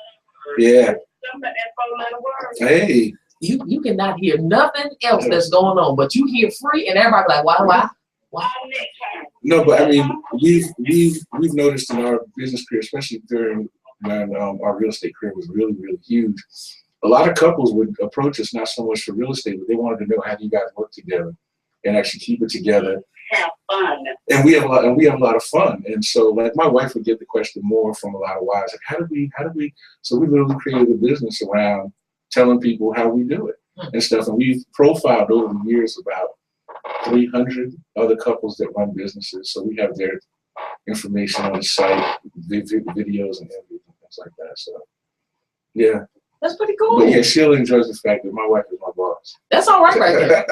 Yeah. Hey. You cannot hear nothing else that's going on, but you hear free, and everybody like, why? No, but I mean, we've noticed in our business career, especially during when our real estate career was really, really huge. A lot of couples would approach us not so much for real estate, but they wanted to know how do you guys work together and actually keep it together. Have fun. And we have a lot of fun. And so, like, my wife would get the question more from a lot of wives, like, how do we? So we literally created a business around telling people how we do it and stuff. And we've profiled over the years about 300 other couples that run businesses. So we have their information on the site, videos and everything, things like that. So, yeah. That's pretty cool. But yeah, Sheila enjoys the fact that my wife is my boss. That's all right there.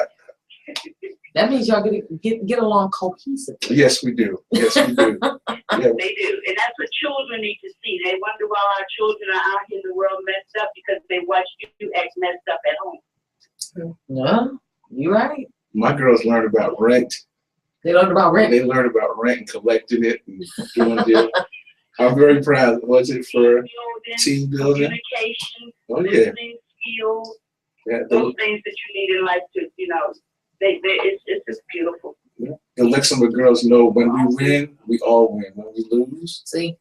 That means y'all get along cohesively. Yes, we do. Yes, we do. Yeah. They do. And that's what children need to see. They wonder why our children are out here in the world messed up because they watch you act messed up at home. Yeah, you're right. My girls learned about rent. They learned about rent. They learned about rent and collecting it and doing it. I'm very proud. Was it for team building? Communication, Oh, yeah. listening skills, Yeah, those things that you need in life to, it's just beautiful. yeah. The Luxembourg girls know when we win, we all win. When we lose, See,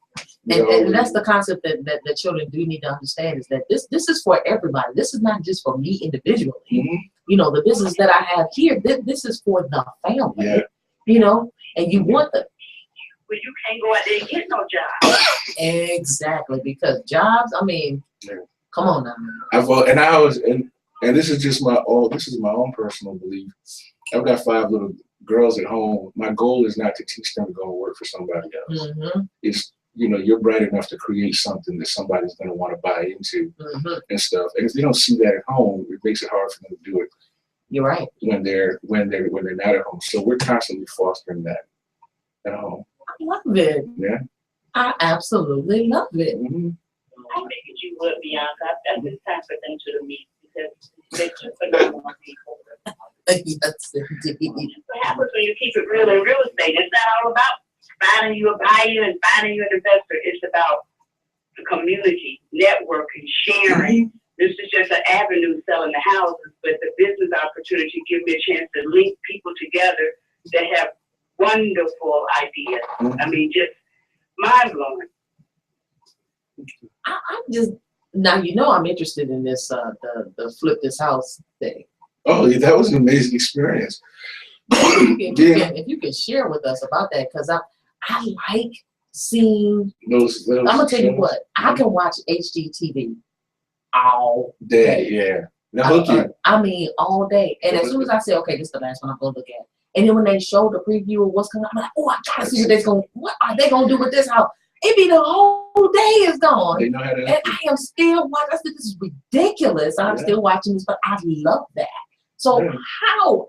we all and that's lose. the concept that the children do need to understand is that this is for everybody. This is not just for me individually. Mhm. You know, the business that I have here, this is for the family. Yeah. You know, and you want the Well, you can't go out there and get no job. exactly because jobs. I mean, Yeah. come on now. And this is just my own personal belief. I've got 5 little girls at home. My goal is not to teach them to go and work for somebody else. Mm-hmm. It's, you're bright enough to create something that somebody's going to want to buy into Mm-hmm. and stuff. And if they don't see that at home, it makes it hard for them to do it You're right. when they're not at home. So we're constantly fostering that at home. I love it. Yeah. I absolutely love it. Mm-hmm. I figured you would, Bianca. I've been time for them to meet because they're two phenomenal people. Yes, indeed. What happens when you keep it real in real estate? It's not all about finding you a buyer and finding you an investor. It's about the community, networking, sharing. This is just an avenue selling the houses, but the business opportunity gives me a chance to link people together that have wonderful ideas. I mean, just mind-blowing. I'm just now. I'm interested in this the flip this house thing. Oh, yeah, that was an amazing experience. If you can share with us about that, because I like seeing. Those I'm gonna tell you shows what, I can watch HGTV all day, yeah. Now hook you. I mean, all day. And as soon as I say, okay, this is the last one I'm gonna look at, and then when they show the preview of what's coming, I'm like, oh, I gotta see what are they gonna do with this house? It be the whole day is gone. They know how to. And I am still watching. I said, this is ridiculous. I'm still watching this, but I love that. So how?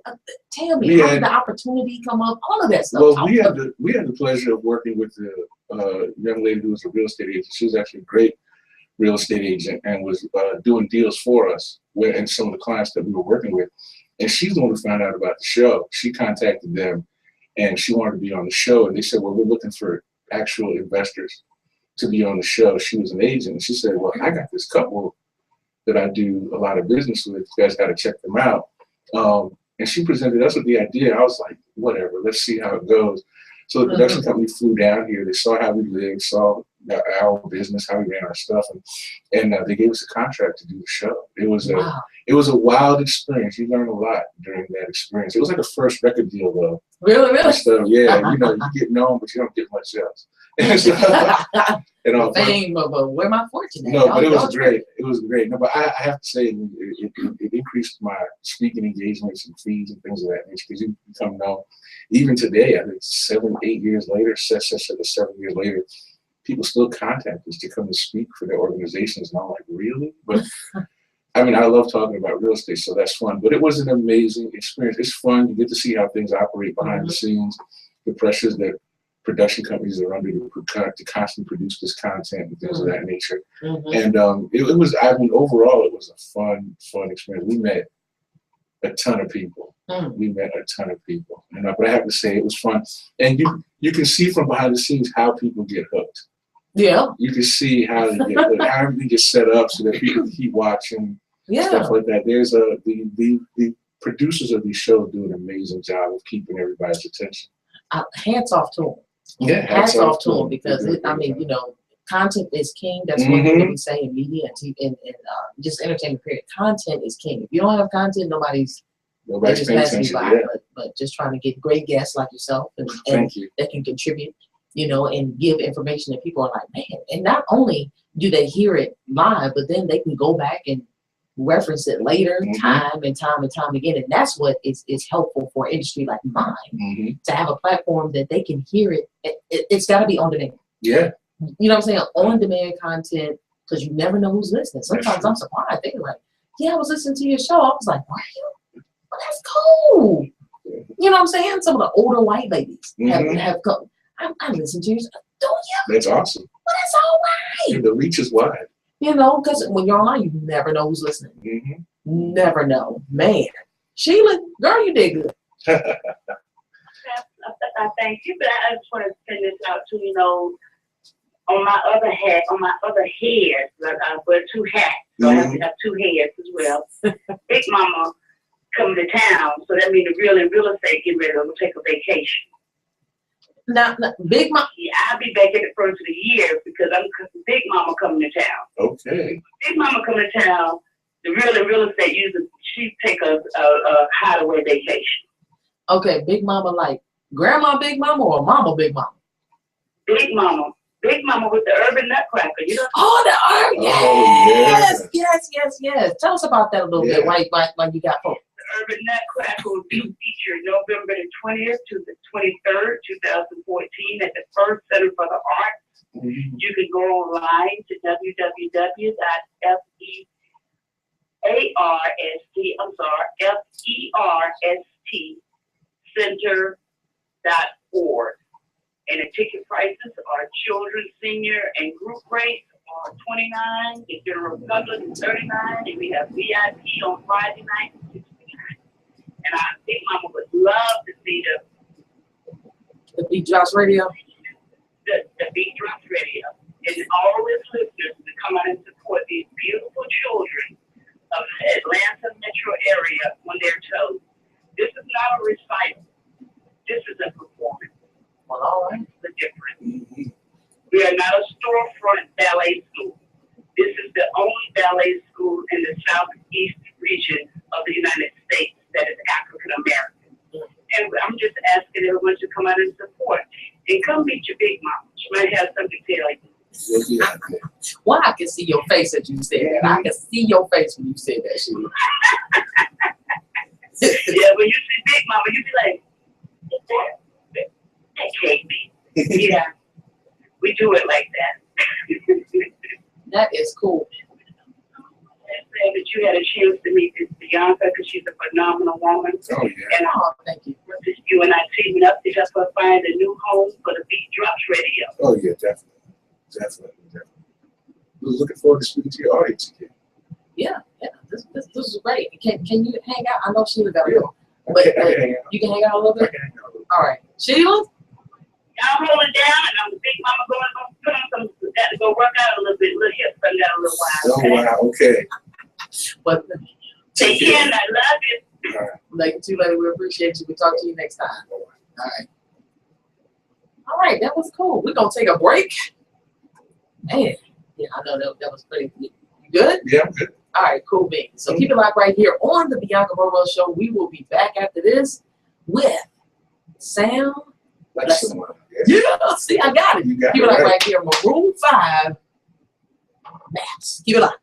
Tell me, how did the opportunity come up? All of that stuff. Well, we had the pleasure of working with the young lady who was a real estate agent. She was actually a great real estate agent and was doing deals for us and some of the clients that we were working with. And she's the one who found out about the show. She contacted them, and she wanted to be on the show. And they said, well, we're looking for actual investors to be on the show. She was an agent. And she said, well, I got this couple that I do a lot of business with. You guys got to check them out. And she presented us with the idea. I was like, whatever, let's see how it goes. So the production company flew down here. They saw how we lived, saw our business, how we ran our stuff, and they gave us a contract to do the show. It was a wild experience. You learn a lot during that experience. It was like a first record deal, though. Really? So yeah, you get known, but you don't get much else. Fame, but where my fortune at? No, but it was great. It was great. No, but I have to say, it increased my speaking engagements and fees and things of that nature because you become known. Even today, I think 7 years later, 7 years later, people still contact us to come to speak for their organizations, and I'm like, really? But I mean, I love talking about real estate, so that's fun. But it was an amazing experience. It's fun. You get to see how things operate behind the scenes, the pressures that production companies are under to constantly produce this content and things of that nature. And it was, I mean, overall, it was a fun experience. We met a ton of people. We met a ton of people. And but I have to say, it was fun. And you can see from behind the scenes how people get hooked. Yeah. You can see how they get hooked, how everything gets set up so that people keep watching, stuff like that. There's the producers of these shows do an amazing job of keeping everybody's attention. Hats off to them. Yeah, hats off to them because I mean, you know, content is king. That's one thing that we say in media and TV and just entertainment. Period. Content is king. If you don't have content, nobody's just passing you by. But just trying to get great guests like yourself and that can contribute, you know, and give information that people are like, man. And not only do they hear it live, but then they can go back and reference it later, time and time again. And that's what is helpful for an industry like mine, to have a platform that they can hear it. It's got to be on demand. Yeah. You know what I'm saying? On demand content, because you never know who's listening. Sometimes I'm surprised. They're like, yeah, I was listening to your show. I was like, were you? Well, that's cool. You know what I'm saying? Some of the older white ladies have come. I listen to you. Do you? That's awesome. Well, that's all right. Yeah, the reach is wide. You know, because when you're online, you never know who's listening. Never know. Man. Sheila, girl, you did good. I thank you, but I just want to send this out to, you know, on my other head, like I wear two hats, so I have to have two heads as well. Big Mama coming to town, so that means the real estate getting ready to take a vacation. Now, Big Mama. Yeah, I'll be back at the first of the year because Big Mama coming to town. Okay. Big Mama coming to town. The real estate user, she take a hideaway vacation. Okay, Big Mama like Grandma Big Mama or Mama Big Mama? Big Mama. Big Mama with the urban nutcracker, you know? Oh, the urban. Yes. Tell us about that a little bit. Why you got folks? The urban nutcracker will be featured November the 20th to the 23rd, 2014 at the First Center for the Arts. You can go online to FERST and the ticket prices are children, senior, and group rates are $29. The general public is $39, and we have VIP on Friday night, $69. And I think Mama would love to see the BeatDropsRadio. The BeatDropsRadio, and all its listeners to come out and support these beautiful children of the Atlanta metro area on their toes. This is not a recital. This is a performance. Well, all right. The difference. We are not a storefront ballet school. This is the only ballet school in the southeast region of the United States that is African American. And I'm just asking everyone to come out and support. And come meet your Big Mama. She might have something to tell you. Well, I can see your face as you said that. I can see your face when you said that shit. Yeah, when you see Big Mama, you be like, that can't be. Yeah, we do it like that. That is cool. And saying that you had a chance to meet this Bianca because she's a phenomenal woman. Oh, yeah. And thank you. You and I teaming up to help her find a new home for the BeatDropsRadio. Oh, yeah, definitely. We're looking forward to speaking to your audience again. Yeah. This is great. Can you hang out? I know Sheila got to go. But you can hang out a little bit? All right. Sheila? I'm holding down, and I'm Big Mama going to put on some, got to go work out a little bit. Little hips, I got a little while. Okay? Oh, wow, okay. But take care, and I love you. All right. Like you too, lady. We appreciate you. We'll talk to you next time. All right, that was cool. We're going to take a break. Man, yeah, I know that was pretty good. You good? Yeah, I'm good. All right, cool beans. So keep it locked right here on the Bianca Burwell Show. We will be back after this with Sam. Yeah, see, I got it. Keep it locked right here. Maroon 5. Maps. Keep it locked.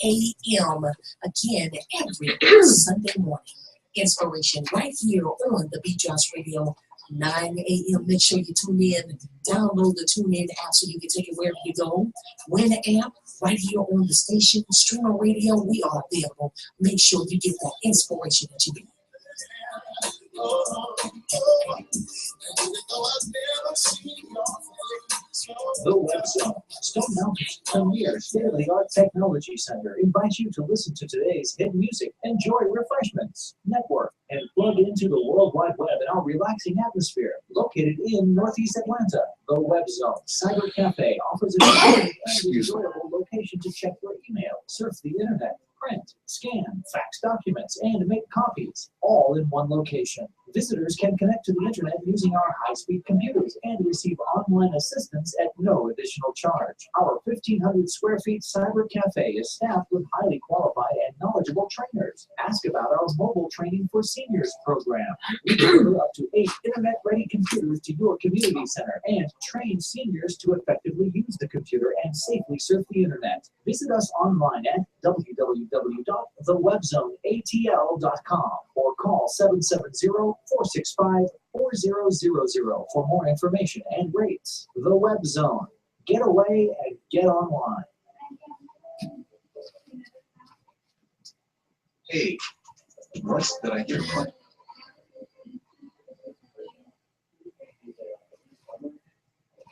a.m. Again, every Sunday morning. Inspiration right here on the Beat Drops Radio, 9 a.m. Make sure you tune in. Download the TuneIn app so you can take it wherever you go. Win the app right here on the station. Streamer radio, we are available. Make sure you get that inspiration that you need. The Web Zone, Stone Mountain's premier state-of-the-art technology center, invites you to listen to today's hit music, enjoy refreshments, network, and plug into the World Wide Web in our relaxing atmosphere. Located in Northeast Atlanta, the Web Zone Cyber Cafe offers a convenient and enjoyable location to check your email, surf the internet, print, scan, fax documents, and make copies, all in one location. Visitors can connect to the internet using our high-speed computers and receive online assistance at no additional charge. Our 1,500 square feet cyber cafe is staffed with highly qualified and knowledgeable trainers. Ask about our mobile training for seniors program. We deliver up to 8 internet-ready computers to your community center and train seniors to effectively use the computer and safely surf the internet. Visit us online at www.thewebzoneatl.com or call 770-465-4000 for more information and rates. The Web Zone. Get away and get online. Hey, what did I hear?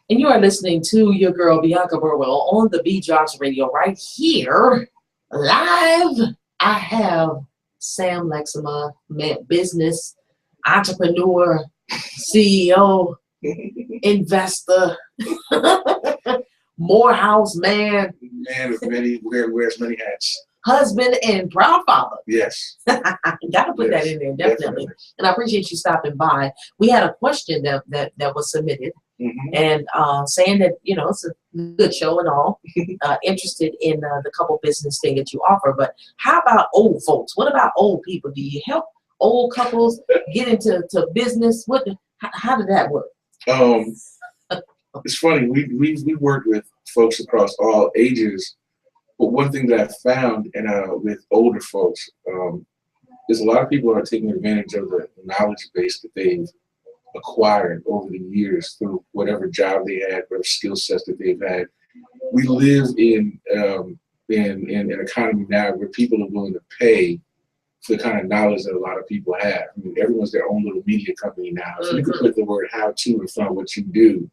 And you are listening to your girl, Bianca Burwell, on the Beat Drops Radio right here, live. I have Sam Lexima, business, entrepreneur, CEO, investor, Morehouse man, Man of many, wears many hats. husband, and proud father. Yes. Gotta put that in there, definitely. And I appreciate you stopping by. We had a question that was submitted. Mm-hmm. And saying that, you know, it's a good show and all, interested in the couple business thing that you offer. But how about old folks? What about old people? Do you help old couples get into business? How did that work? It's funny. We worked with folks across all ages. But one thing that I found with older folks is a lot of people are taking advantage of the knowledge base that they've acquired over the years through whatever job they had, whatever skill sets that they've had. We live in an economy now where people are willing to pay for the kind of knowledge that a lot of people have. I mean, everyone's their own little media company now. So you can put the word how to in front of what you do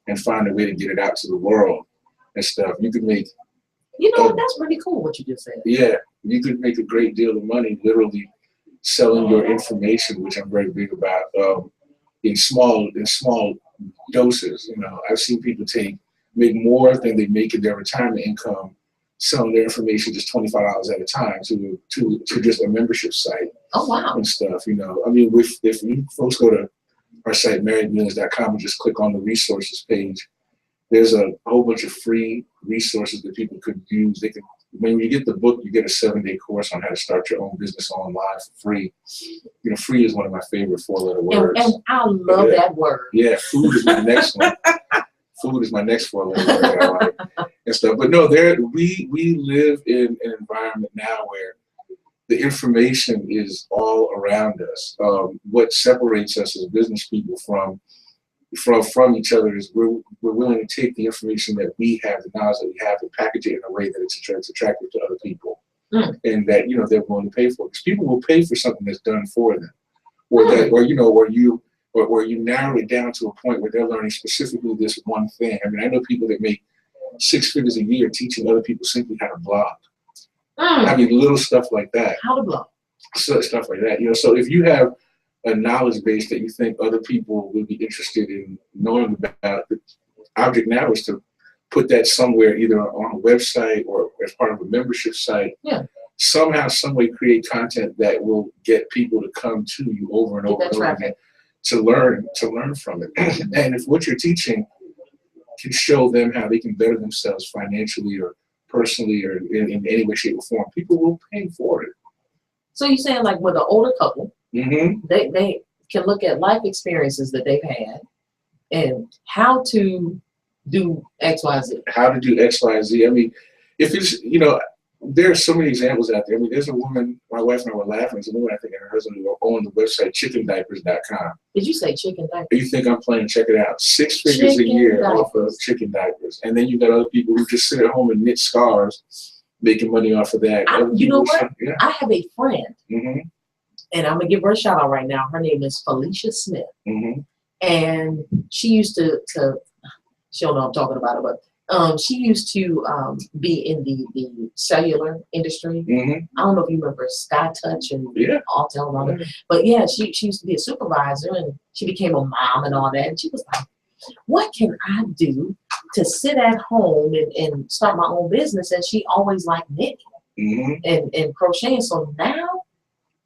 and find a way to get it out to the world and stuff. You could make, you know, that's pretty cool what you just said. Yeah, you could make a great deal of money literally selling your information, which I'm very big about. In small doses. You know, I've seen people make more than they make in their retirement income selling their information just $25 at a time to just a membership site. Oh wow. And stuff. You know, I mean, if you folks go to our site marriedmillions.com and just click on the resources page, there's a whole bunch of free resources that people could use. They can. When you get the book, you get a 7-day course on how to start your own business online for free. You know, free is one of my favorite 4-letter words. And I love that word. Yeah, food is my next one. Food is my next 4-letter word that I like and stuff. But no, we live in an environment now where the information is all around us. What separates us as business people from each other is we're willing to take the information that we have, the knowledge that we have, and package it in a way that it's attractive to other people, and that they're willing to pay for it. Because people will pay for something that's done for them, or you narrow it down to a point where they're learning specifically this one thing. I mean, I know people that make 6 figures a year teaching other people simply how to blog. I mean, little stuff like that. How to blog. So stuff like that. You know, so if you have a knowledge base that you think other people would be interested in knowing about, the object now is to put that somewhere, either on a website or as part of a membership site. Yeah. Somehow, some way, create content that will get people to come to you over and over and over again to learn from it. And if what you're teaching can show them how they can better themselves financially or personally or in any way, shape, or form, people will pay for it. So you're saying, like, with an older couple, mm-hmm. they can look at life experiences that they've had and how to do X, Y, Z. How to do X, Y, Z. I mean, if it's, There are so many examples out there. I mean, there's a woman, my wife and I were laughing, there's a woman, I think, and her husband who own the website chickendiapers.com. Did you say chicken diapers? You think I'm playing? Check it out. 6 figures a Chicken year diapers. off of chicken diapers. And then you got other people who just sit at home and knit scarves, making money off of that. You know what? Yeah. I have a friend, Mm-hmm. and I'm going to give her a shout out right now. Her name is Felicia Smith. Mm-hmm. And she used to she don't know what I'm talking about it, but she used to be in the cellular industry. Mm-hmm. I don't know if you remember Sky Touch and Yeah. Altel and all that. But yeah, she used to be a supervisor, and she became a mom and all that. And she was like, what can I do to sit at home and start my own business? And she always liked knitting Mm-hmm. and crocheting. So now,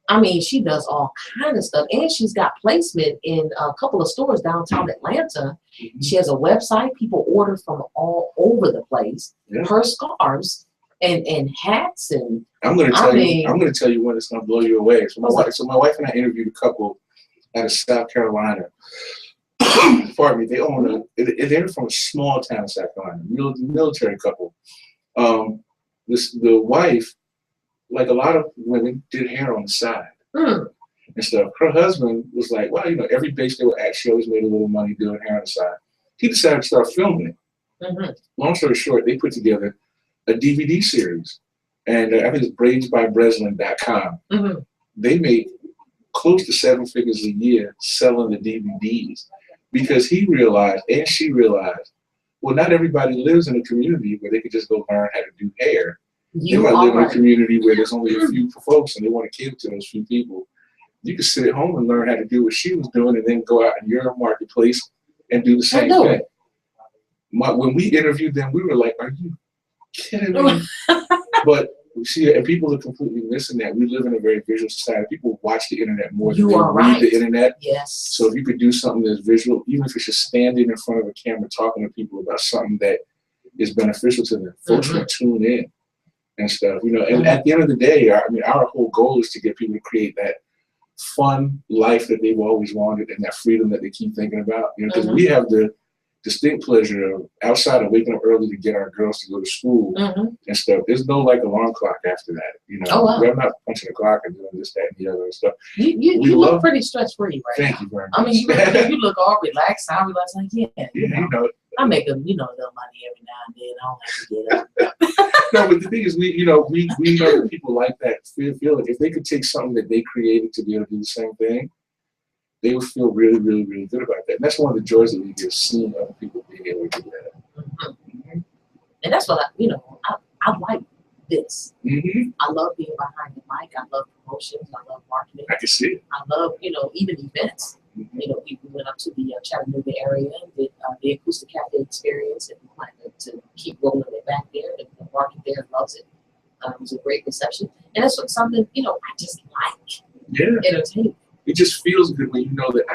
I mean, she does all kind of stuff, and she's got placement in a couple of stores downtown Atlanta. She has a website. People order from all over the place. Yeah. Her scarves and hats and I'm gonna I mean- tell you one that's gonna blow you away. So What's my wife and I interviewed a couple out of South Carolina. Pardon me. They're from a small town in South Carolina, military couple. The wife, like a lot of women, did hair on the side and stuff. Her husband was like, well, you know, every base they were at, she always made a little money doing hair on the side. He decided to start filming it. Mhm. Long story short, they put together a DVD series, and I think it's braidsbybreslin.com. Mhm. They make close to 7 figures a year selling the DVDs because he realized, and she realized, well, not everybody lives in a community where they could just go learn how to do hair. They You might are live in a right. community where there's only a few folks and they want to cater to those few people. You can sit at home and learn how to do what she was doing and then go out in your marketplace and do the same know thing. it. When we interviewed them, we were like, are you kidding me? But see, and people are completely missing that. We live in a very visual society. People watch the internet more You than they are read right. the internet. Yes. So if you could do something that's visual, even if it's just standing in front of a camera talking to people about something that is beneficial to them, folks will tune in and stuff. You know, and at the end of the day, our whole goal is to get people to create that fun life that they've always wanted and that freedom that they keep thinking about. You know, because we have the distinct pleasure of, outside of waking up early to get our girls to go to school and stuff. There's no like alarm clock after that. You know, Oh, wow. I'm not punching the clock and doing this, that, and the other and stuff. You We look love- pretty stress free right Thank now. you very much. I mean, you look all relaxed. I relax like, yeah, you Yeah, know, you know. I make a little money every now and then. I don't have to get up. No, but the thing is, we know that people like that feel like if they could take something that they created to be able to do the same thing, they would feel really, really, really good about that. And that's one of the joys that we get, seeing other people being able to do that. And that's what I like this. Mm-hmm. I love being behind the mic. I love promotions. I love marketing. I can see it. I love, even events. Mhm. You know, we went up to the Chattanooga area and did the Acoustic Cafe experience, and we plan to keep rolling it back there. The market there loves it. It was a great reception. And that's something, I just like Yeah, entertainment. it just feels good when you know that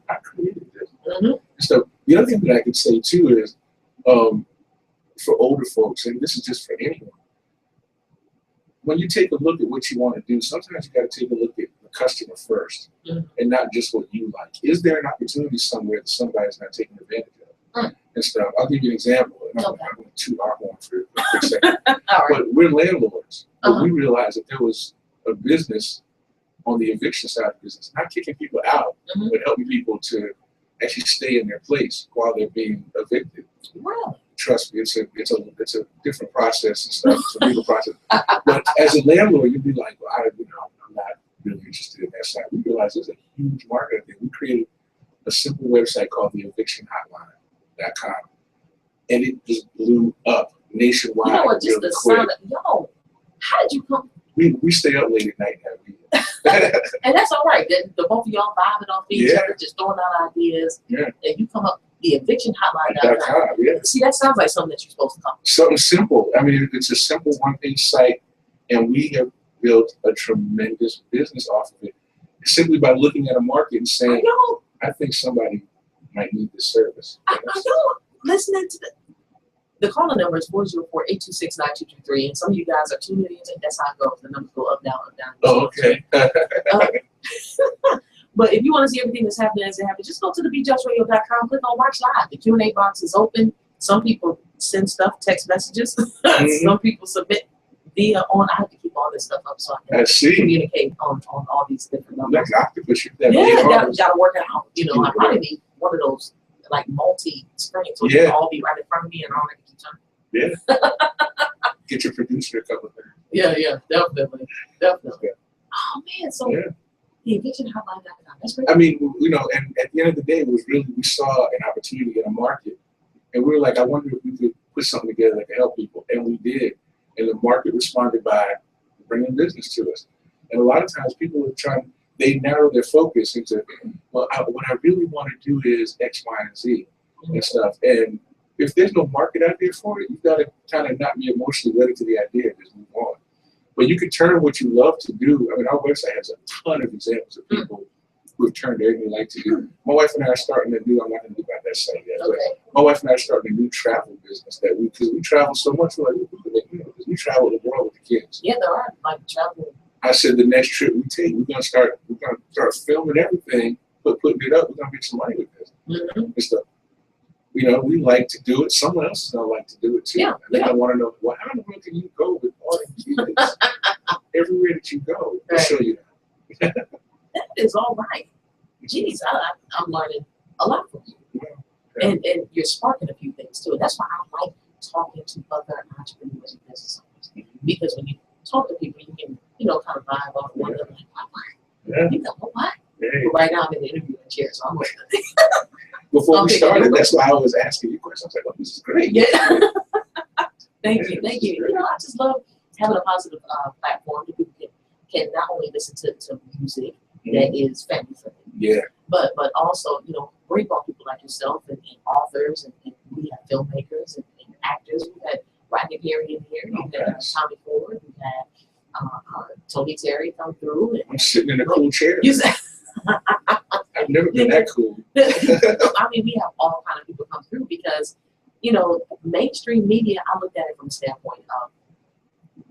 I created this. Mhm. So the other thing that I could say too is, for older folks, and this is just for anyone, when you take a look at what you want to do, sometimes you got to take a look at the customer first, and not just what you like. Is there an opportunity somewhere that somebody's not taking advantage of and stuff? I'll give you an example. And I'm going to toot our horn for a quick second. All right. But we're landlords. But we realized that there was a business on the eviction side of the business, not kicking people out, but helping people to actually stay in their place while they're being evicted. Really? Trust me, it's a different process and stuff. It's a legal process. But as a landlord, you'd be like, well, I'm not really interested in that side. We realized there's a huge market there. We created a simple website called TheEvictionHotline.com, and it just blew up nationwide. You know what? Just really the quick. sound of, how did you come? We stay up late at night now. And that's all right. The both of y'all vibing off each Yeah. other, just throwing out ideas. Yeah. And you come up the eviction hotline. .com, yeah. See, that sounds like something that you're supposed to come. Something simple. I mean, it's a simple one-page site, and we have built a tremendous business off of it simply by looking at a market and saying, I think somebody might need this service. I know. Listening to the calling number is 404-826-9223, and some of you guys are tuning in. That's how it goes. The numbers go up, down, up, down. Oh, okay. But if you want to see everything that's happening as it happens, just go to TheBeatDropsRadio.com, click on Watch Live. The Q&A box is open. Some people send stuff, text messages. Some people submit I have to keep all this stuff up so I I can see. communicate on all these different levels. Like octopus, you that Yeah, big gotta, arms. gotta work it out. You know, I Yeah. probably need one of those like multi-screens so you Yeah. can all be right in front of me and all that keep time. Yeah. Get your producer a couple of things. Yeah, definitely. Yeah. Oh man, so Yeah. the eviction hotline. That's great. I mean, you know, and at the end of the day, it was really, we saw an opportunity in a market. And we were like, I wonder if we could put something together that could help people. And we did. And the market responded by bringing business to us. And a lot of times people are trying, they narrow their focus into, well, what I really want to do is X, Y, and Z and stuff. And if there's no market out there for it, you've got to kind of not be emotionally wedded to the idea and just move on. But you can turn what you love to do. I mean, our website has a ton of examples of people who have turned everything they like to do. My wife and I are starting a new, I'm not going to do about that site yet, but my wife and I are starting a new travel business that because we travel so much, we're like, we travel the world with the kids. Yeah, there are like travel. I said the next trip we take, we're gonna start filming everything, but putting it up, we're gonna make some money with this and stuff. You know, we like to do it. Someone else is gonna like to do it too. Yeah, And they're gonna want to know, well, how in the world can you go with all the kids everywhere that you go? I'll show you that. That is all right. Jeez, I'm learning a lot from you. Yeah. And you're sparking a few things too. That's why I like talking to other entrepreneurs and business owners. Because when you talk to people, you can, you know, kind of vibe off one another. Like, what? Yeah. You know, what? Yeah. But right now I'm in the interviewing chair, so I'm like, Before we Okay, started, anyway. that's why I was asking you questions. I was like, oh, this is great. yeah. Yeah, Thank you. You know, I just love having a positive platform that people can not only listen to music that is family friendly, Yeah. but also, you know, bring on people like yourself and authors and we have filmmakers and actors. We've had Rodney Perry in here, we've had Tommy Ford, we've had Tony Terry come through. And I'm sitting in a cool chair. you said, I've never been that cool. I mean, we have all kind of people come through because, you know, mainstream media, I look at it from the standpoint of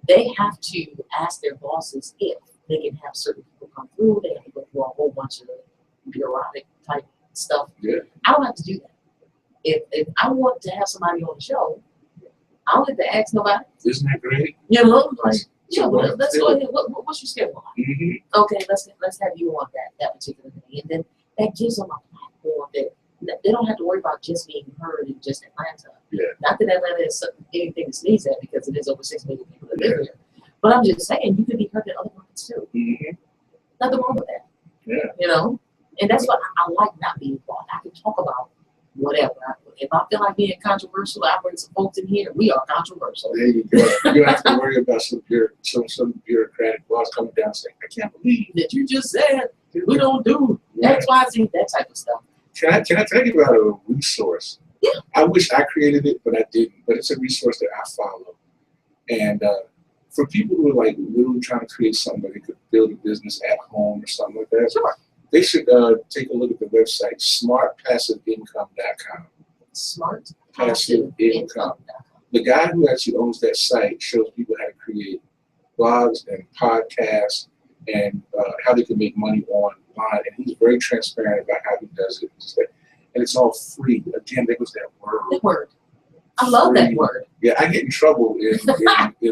they have to ask their bosses if they can have certain people come through. They have to go through a whole bunch of bureaucratic type stuff. Yeah. I don't have to do that. If I want to have somebody on the show, I don't have to ask nobody. Isn't that great? You know, like, It's yeah, a well, wonderful let's go feeling. ahead. What's your schedule like? Mm-hmm. Okay, let's have you on that particular day, and then that gives them a platform that they don't have to worry about just being heard in just Atlanta. Yeah. Not that Atlanta is anything to sneeze at because it is over 6 million people that live here, but I'm just saying you could be heard in other markets too. Mm-hmm. Nothing wrong with that. Yeah. You know, and that's what I like not being involved. I can talk about whatever. If I feel like being controversial, I bring some folks in here. We are controversial. There you go. You don't have to worry about some bureaucratic boss coming down saying, I can't believe That you just said we don't do X, Y, Z, that type of stuff. Can I tell you about a resource? Yeah. I wish I created it, but I didn't. But it's a resource that I follow. And for people who are like really trying to create something where they could build a business at home or something like that, Sure. they should take a look at the website, smartpassiveincome.com. Smart Passive income. The guy who actually owns that site shows people how to create blogs and podcasts and how they can make money online. And he's very transparent about how he does it. And it's all free. Again, there goes that word. That word. I love that Free. word. Yeah, I get in trouble in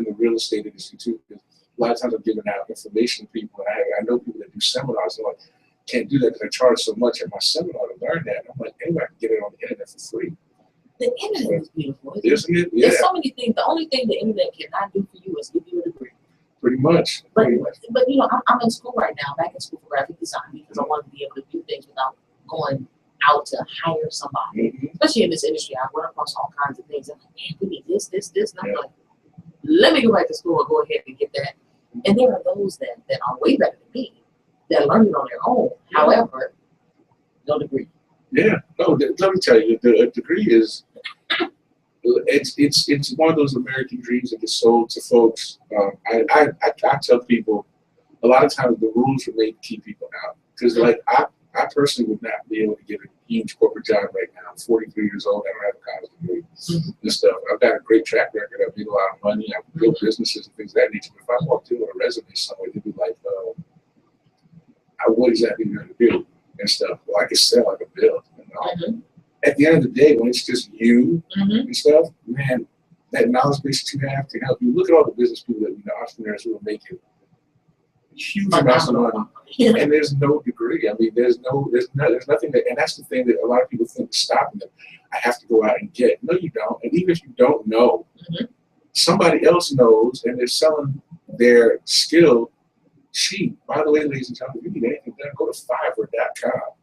the real estate industry too. Because a lot of times I'm giving out information to people. And I know people that do seminars. They're like, can't do that because I charge so much at my seminar to learn that. And I'm like, anybody can get it on the internet for free. The internet is beautiful. Isn't it? Yeah, There's so many things. The only thing the internet cannot do for you is give you a degree. pretty much. But Pretty much. you know, I'm in school right now, back in school for graphic design because I want to be able to do things without going out to hire somebody. Mhm. Especially in this industry, I run across all kinds of things. I'm like, man, we need this. And I'm like, let me go back to school and go ahead and get that. And there are those that are way better than me that learn it on their own. However, no degree. Yeah, no. Let me tell you, the degree is it's one of those American dreams that gets sold to folks. I tell people a lot of times the rules are made to keep people out because like I personally would not be able to get a huge corporate job right now. I'm 43 years old. I don't have a college degree and stuff. I've got a great track record. I've made a lot of money. I've built businesses and things of that nature. But if I walked in with a resume somewhere, they'd be like, what exactly are you going to do and stuff? Well, I could sell, I could build. You know? At the end of the day, when it's just you and stuff, man, that knowledge base that you have to help you. Look at all the business people that the entrepreneurs who are making huge amounts of money, and there's no degree. I mean, there's nothing that, and that's the thing that a lot of people think is stopping them. I have to go out and get. No, you don't. And even if you don't know, somebody else knows, and they're selling their skill cheap. By the way, ladies and gentlemen, if you need anything done, go to Fiverr.com.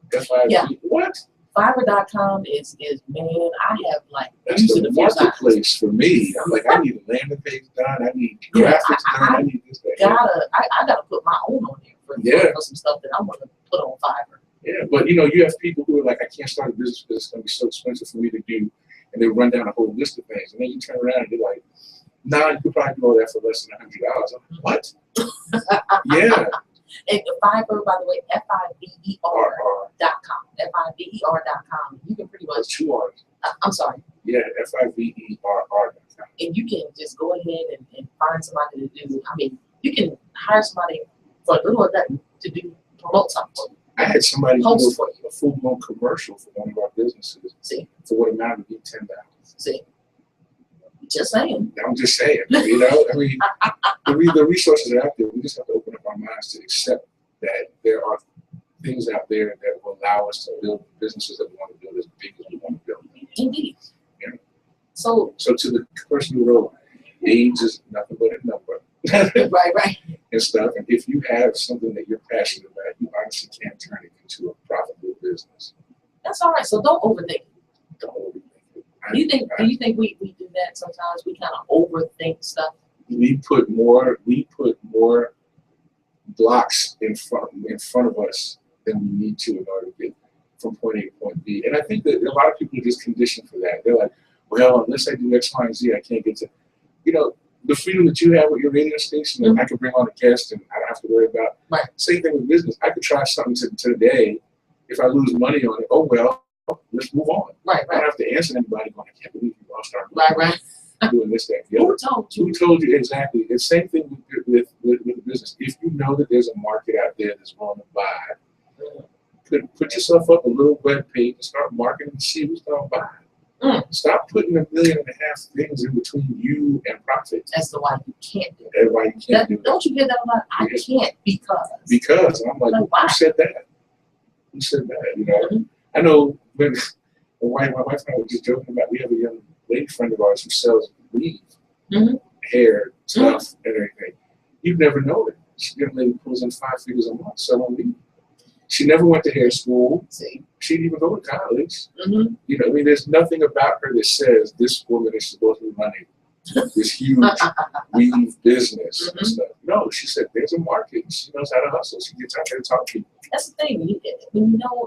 What? Fiverr.com is man, I have like That's used it the a few times. marketplace for me. I'm like, I need a landing page done. I need graphics done. I need this. That. I gotta put my own on there for some stuff that I want to put on Fiverr. Yeah, but you have people who are like, I can't start a business because it's gonna be so expensive for me to do, and they run down a whole list of things, and then you turn around and you're like, nah, you could probably do all that for less than $100. I'm like, what? Yeah. And Fiverr, by the way, Fiverr.com. Fiverr.com. You can pretty much. 2 R's. I'm sorry. Yeah, Fiverr.com. And you can just go ahead and find somebody to do. I mean, you can hire somebody for a little or nothing to promote something for you. I had somebody do Post for you. a full-blown commercial for one of our businesses. See? For what amount would be $10. See? Just saying. I'm just saying, I mean, the resources are out there. We just have to open up our minds to accept that there are things out there that will allow us to build businesses that we want to build as big as we want to build. Indeed. Yeah. So to the person who wrote, age is nothing but a number. right. And stuff. And if you have something that you're passionate about, you honestly can't turn it into a profitable business. That's all right. So don't overthink it. Don't overthink it. Do you think we do that sometimes? We kind of overthink stuff. We put more blocks in front of us than we need to in order to get from point A to point B. And I think that a lot of people are just conditioned for that. They're like, well, unless I do X, Y, and Z, I can't get to, the freedom that you have with your radio station, and I can bring on a guest and I don't have to worry about. Right. Same thing with business. I could try something today. If I lose money on it, oh well, let's move on. Right. I don't have to answer anybody going, I can't believe you lost our money. Right. Doing this, that, the Who other. told you? Who told you? Exactly. It's the same thing with the business. If you know that there's a market out there that's willing to buy, put yourself up a little web page and start marketing and see who's going to buy. Stop putting 1.5 million things in between you and profit. That's the why you can't do it. That's why you can't do it. Don't you hear that a lot? I can't Because I'm like, who said that? Who said that? I know when my wife and I were just joking about, we have a young lady friend of ours who sells weave, hair, stuff, and everything. You'd never know it. This young lady pulls in 5 figures a month selling weave. She never went to hair school. See? She didn't even go to college. There's nothing about her that says this woman is supposed to be running this huge weave business and stuff. No, she said there's a market. She knows how to hustle. She gets out there to talk to people. That's the thing.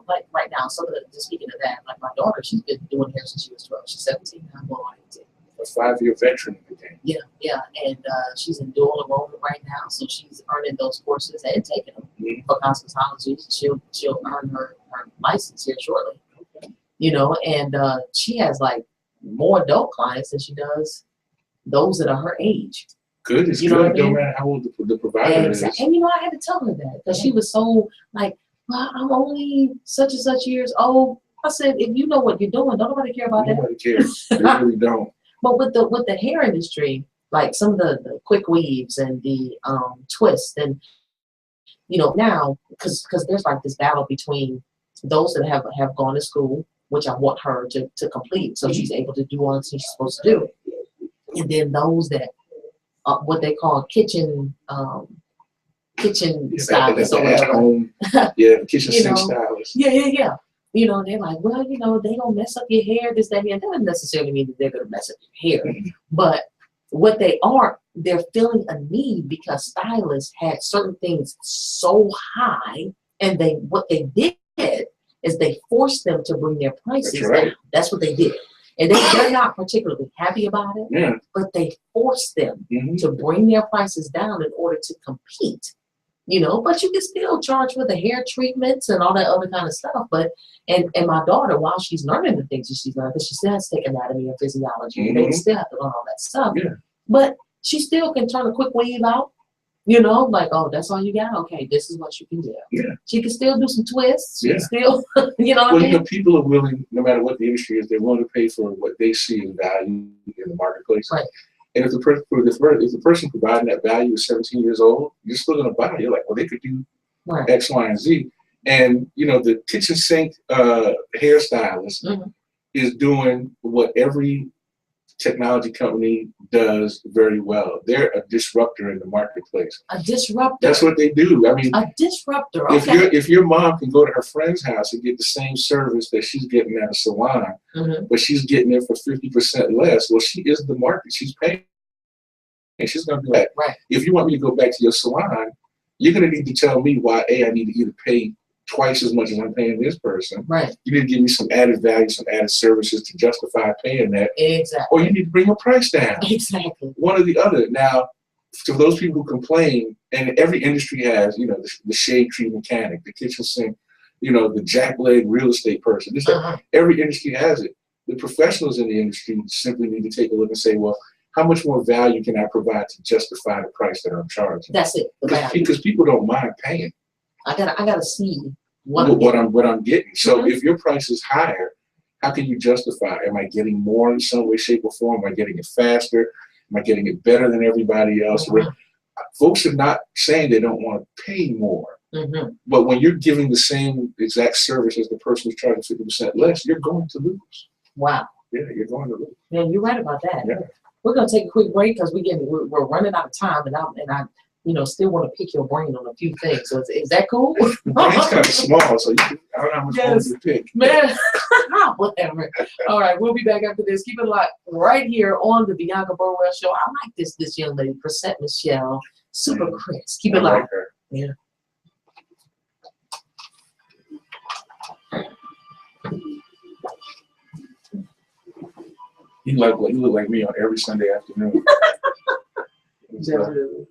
Like right now, just speaking of that, like my daughter, she's been doing hair since she was 12. She's 17 now, going on 18. A 5-year veteran of the game. Yeah, and she's in dual enrollment right now, so she's earning those courses and taking them for cosmetology. She'll earn her license here shortly. And she has like more adult clients than she does those that are her age. Good, it's good. No matter how old the provider is. And I had to tell her that because she was so like, well, I'm only such and such years old. I said, if you know what you're doing, don't nobody care about that. Nobody cares. They really don't. But with the hair industry, like some of the quick weaves and the twists, and now because there's like this battle between those that have gone to school, which I want her to complete, so she's able to do all the things she's supposed to do, and then those that what they call kitchen stylists or whatever. Home, the kitchen sink stylists. Yeah. They're like, well, they don't mess up your hair, this, that, and that doesn't necessarily mean that they're going to mess up your hair. But what they're feeling a need because stylists had certain things so high, and what they did is they forced them to bring their prices down. That's what they did. And they're not particularly happy about it, but they forced them to bring their prices down in order to compete. But you can still charge for the hair treatments and all that other kind of stuff. But and my daughter, while she's learning the things that she's learning, because she still has to take anatomy and physiology, and they still have to learn all that stuff. But she still can turn a quick weave out. Like, oh, that's all you got? Okay, this is what you can do. She can still do some twists. She can still, what I mean? People are willing, no matter what the industry is, they're willing to pay for what they see in value in the marketplace. Right. And if the person providing that value is 17 years old, you're still going to buy it. You're like, well, they could do Right. X, Y, and Z. And the kitchen sink hairstylist is doing what every technology company does very well. They're a disruptor in the marketplace. A disruptor. That's what they do. I mean, A disruptor. Okay. if your mom can go to her friend's house and get the same service that she's getting at a salon, but she's getting it for 50% less, well, she is the market. She's paying. And she's going to be like, Right. If you want me to go back to your salon, you're going to need to tell me why I need to either pay twice as much as I'm paying this person. Right. You need to give me some added value, some added services to justify paying that. Exactly. Or you need to bring your price down. Exactly. One or the other. Now, to those people who complain, and every industry has, the shade tree mechanic, the kitchen sink, the jackleg real estate person. Every industry has it. The professionals in the industry simply need to take a look and say, well, how much more value can I provide to justify the price that I'm charging? That's it. The value. Because people don't mind paying. I gotta see what I'm getting. So if your price is higher, how can you justify? Am I getting more in some way, shape, or form? Am I getting it faster? Am I getting it better than everybody else? Folks are not saying they don't want to pay more. But when you're giving the same exact service as the person who's charging 50% less, you're going to lose. Wow. Yeah, you're going to lose. Yeah, you're right about that. Yeah. We're gonna take a quick break because we're running out of time, and I still want to pick your brain on a few things. So is that cool? The brain's kind of small, so I don't know how much more you pick. Man, whatever. All right, we'll be back after this. Keep it locked right here on the Bianca Burwell Show. I like this young lady, Percent Michelle, super crisp. Keep it locked. Like her. Yeah. You look like me on every Sunday afternoon. Definitely.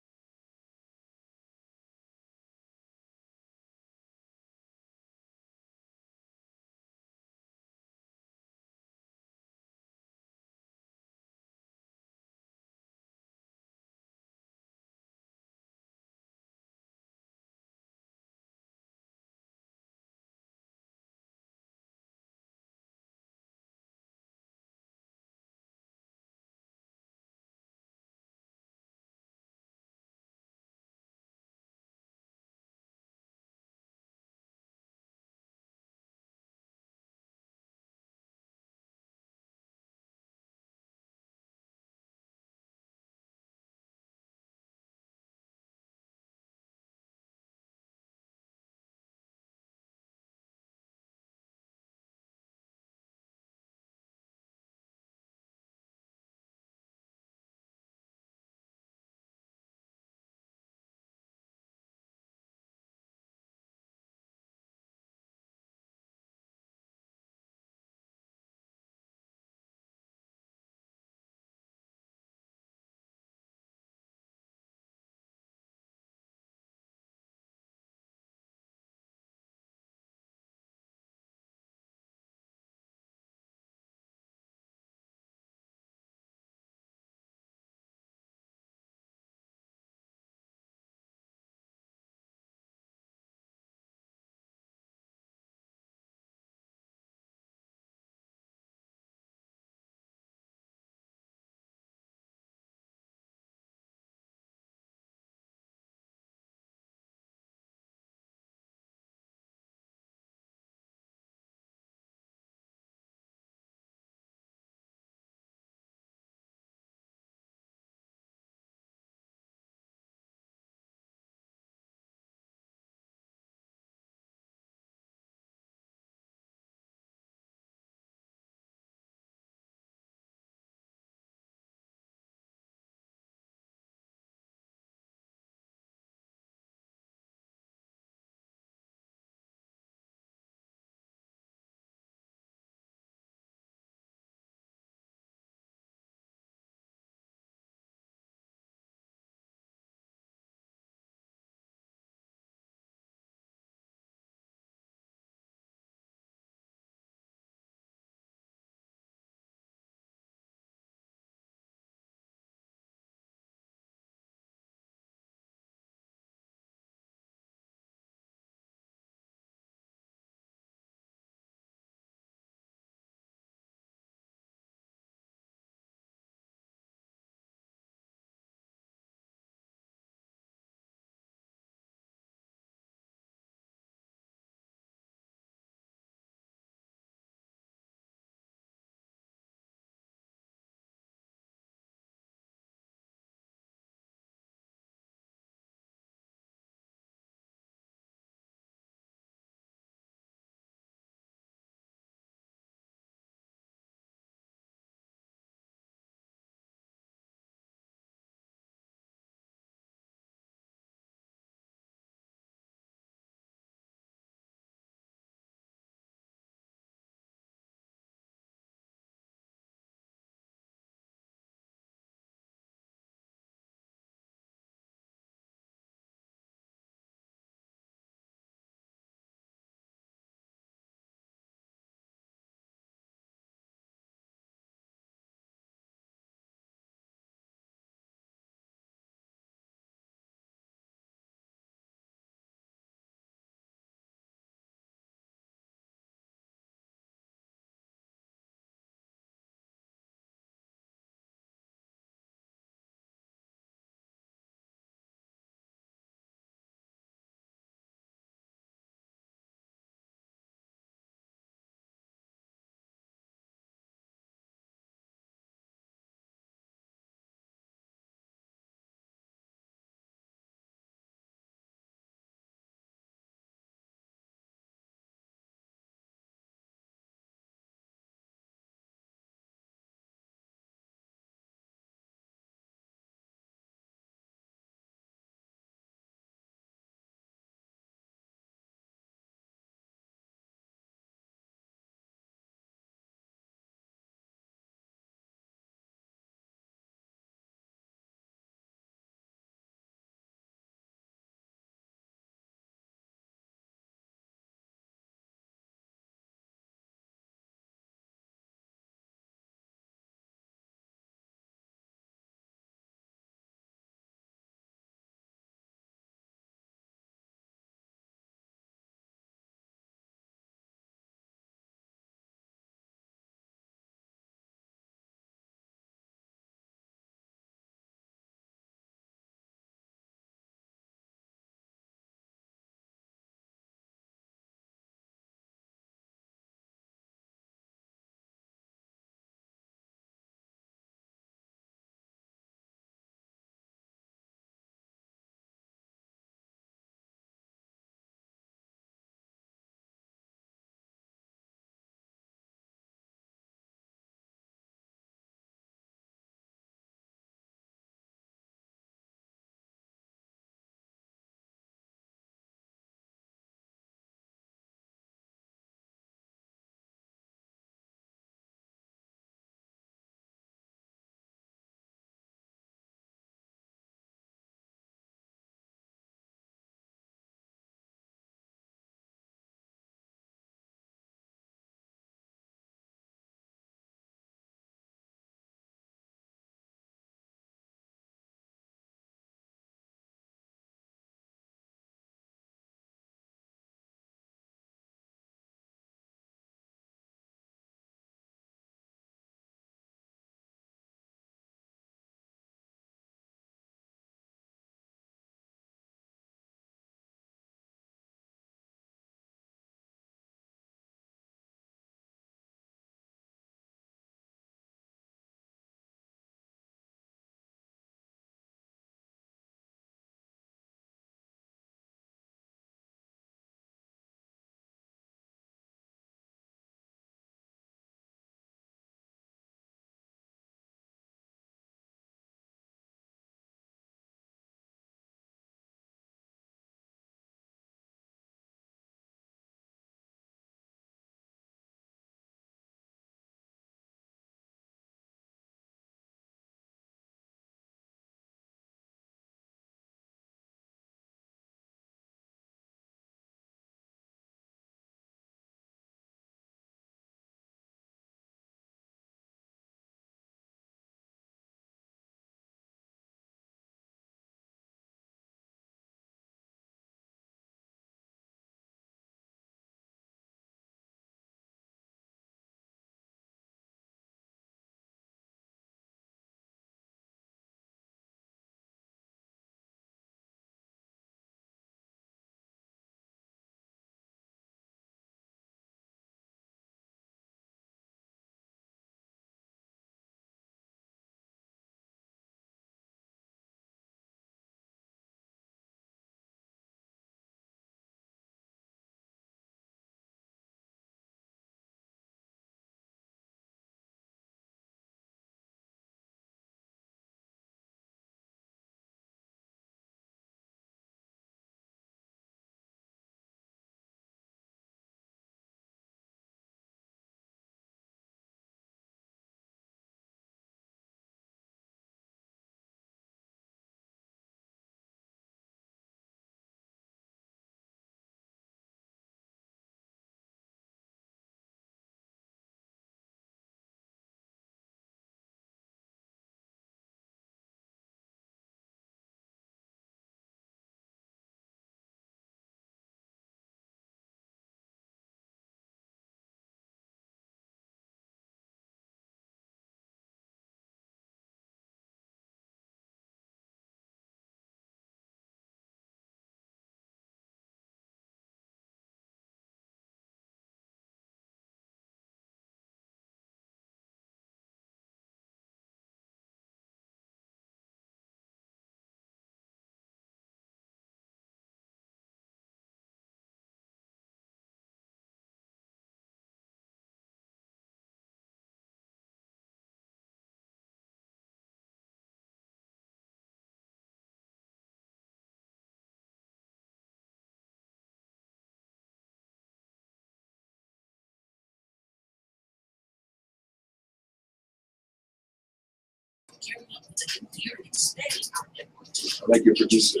I like your producer.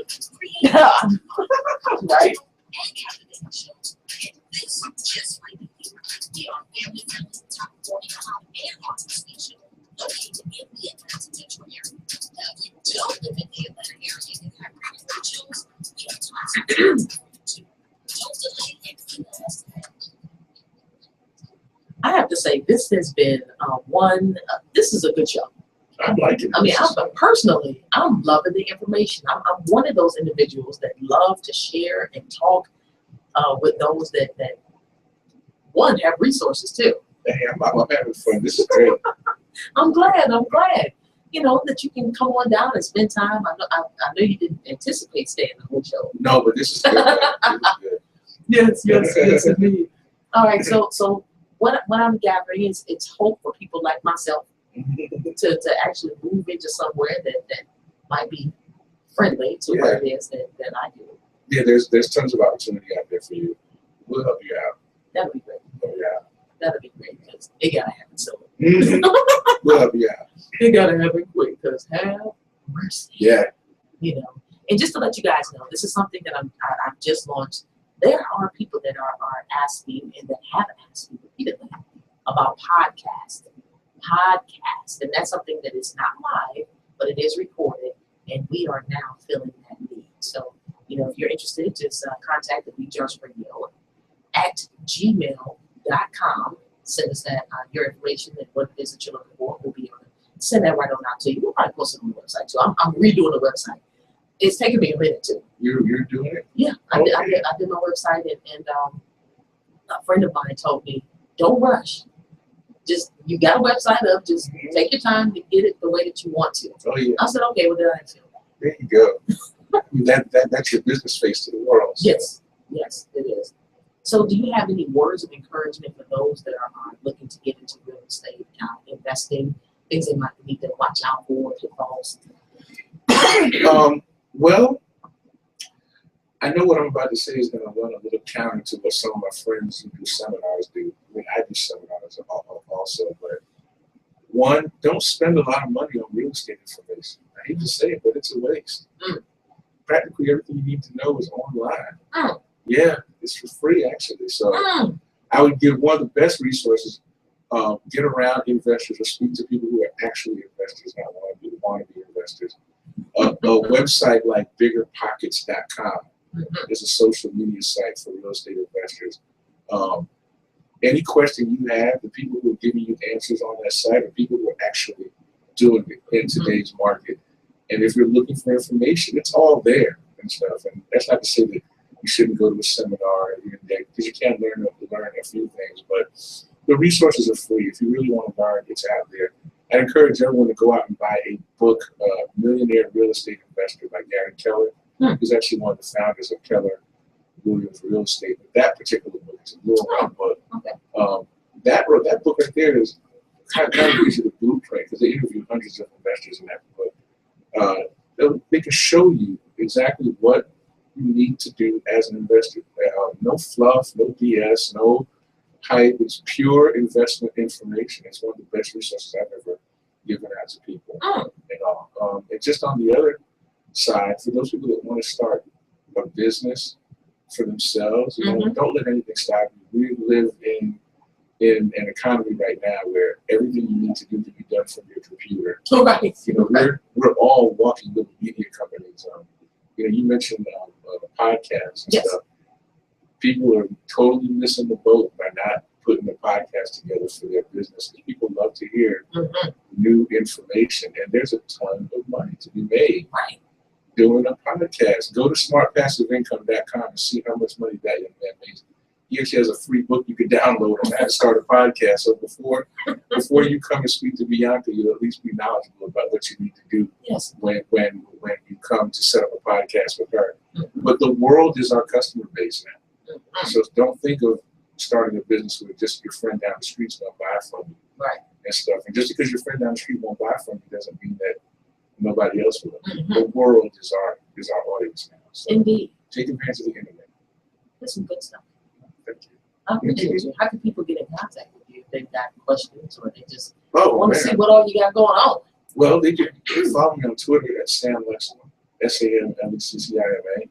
Right. I have to say, this has been this is a good show. I'm liking it. I mean, I'm loving the information. I'm one of those individuals that love to share and talk with those that one, have resources too. Hey, I'm having fun. This is great. I'm glad. You know, that you can come on down and spend time. I know you didn't anticipate staying the whole show. No, but this is good. This is good. Yes, indeed. All right, so what I'm gathering is it's hope for people like myself to actually move into somewhere that might be friendly to what it is that I do. Yeah, there's tons of opportunity out there for you. We'll help you out. That'd be great. Yeah. That'd be great because it gotta happen soon. We'll help you out. It gotta happen quick because have mercy. Yeah. You know, and just to let you guys know, this is something that I've just launched. There are people that are asking and that haven't asked me repeatedly about podcasting. And that's something that is not live, but it is recorded, and we are now filling that need. So, you know, if you're interested, just contact TheBeatDropsRadio at gmail.com. Send us that your information and what it is that you're looking for. We'll be able to send that right on out to you. We'll probably post it on the website too. I'm redoing the website. It's taking me a minute too. You're doing it? Yeah, I did my website, and a friend of mine told me, don't rush. Just, you got a website up, just take your time to get it the way that you want to. Oh, yeah. I said, okay, well, then I feel that. There you go. That's your business face to the world. So. Yes, it is. So do you have any words of encouragement for those that are looking to get into real estate, investing, things they might need to watch out for, pitfalls? Well, I know what I'm about to say is going to run a little counter to what some of my friends who do seminars do. I mean, I do seminars also, but one, don't spend a lot of money on real estate information. I hate to say it, but it's a waste. Practically everything you need to know is online. Yeah, it's for free actually. So I would give one of the best resources, get around investors or speak to people who are actually investors, not want to be investors. A website like biggerpockets.com is a social media site for real estate investors. Any question you have, the people who are giving you answers on that site are people who are actually doing it in today's market. And if you're looking for information, it's all there and stuff. And that's not to say that you shouldn't go to a seminar because you can learn a few things, but the resources are free. If you really want to learn, it's out there. I encourage everyone to go out and buy a book, Millionaire Real Estate Investor by Gary Keller. He's actually one of the founders of Keller Williams Real Estate. But that particular book is a little round book. That book right there is kind of gives you the blueprint because they interview hundreds of investors in that book. They can show you exactly what you need to do as an investor. No fluff, no BS, no hype. It's pure investment information. It's one of the best resources I've ever given out to people. And just on the other side, for those people that want to start a business for themselves, you know, don't let anything stop you. We live in an economy right now where everything you need to do can be done from your computer. You know, we're all walking little media companies. You know, you mentioned podcasts and stuff. People are totally missing the boat by not putting a podcast together for their business. People love to hear new information, and there's a ton of money to be made doing a podcast. Go to smartpassiveincome.com and see how much money that young man makes. He actually has a free book you can download on how to start a podcast. So before you come and speak to Bianca, you'll at least be knowledgeable about what you need to do when you come to set up a podcast with her. But the world is our customer base now. So don't think of starting a business with just your friend down the street's gonna buy from you and stuff. And just because your friend down the street won't buy from you doesn't mean that nobody else will. The world is our audience now. So Indeed. Take advantage of the internet. That's some good stuff. Thank you. How can people get in contact with you if they've got questions or they just want to see what all you got going on? Well, they can follow me on Twitter at Sam Lexman, SAMLECCIMA.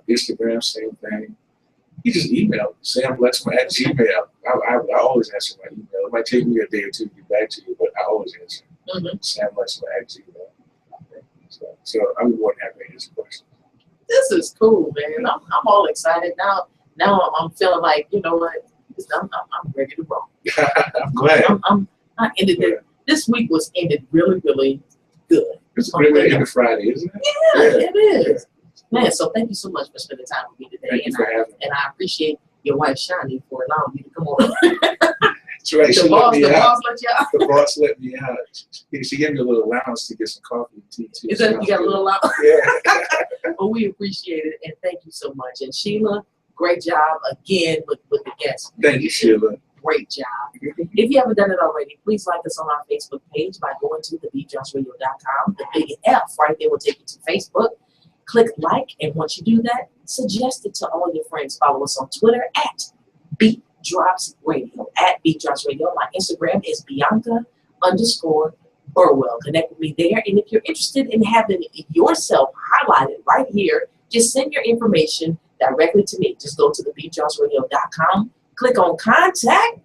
Instagram, same thing. You just email me, samlexman@gmail. I always answer my email. It might take me a day or two to get back to you, but I always answer. Samlexman@gmail. So I'm more than happy to answer questions. This is cool, man. I'm all excited now. Now I'm feeling like, you know what? I'm ready to roll. I'm glad. I ended it. This week was ended really, really good. It's a great way to end a Friday, isn't it? Yeah, it is. Man, so thank you so much for spending time with me today. Thank you for having me. And I appreciate your wife, Shani, for allowing me to come on. That's right. The boss let you out. The boss let me out. She gave me a little allowance to get some coffee and tea, too. Is that you got a little allowance? Yeah. Well, we appreciate it, and thank you so much. And Sheila, great job again with the guests. Thank you, Sheila. Great job. If you haven't done it already, please like us on our Facebook page by going to TheBeatDropsRadio.com. The big F right there will take you to Facebook. Click like, and once you do that, suggest it to all your friends. Follow us on Twitter at BeatDropsRadio. At BeatDropsRadio. My Instagram is Bianca_Burwell. Connect with me there. And if you're interested in having yourself highlighted right here, just send your information directly to me. Just go to TheBeatDropsRadio.com. Click on contact,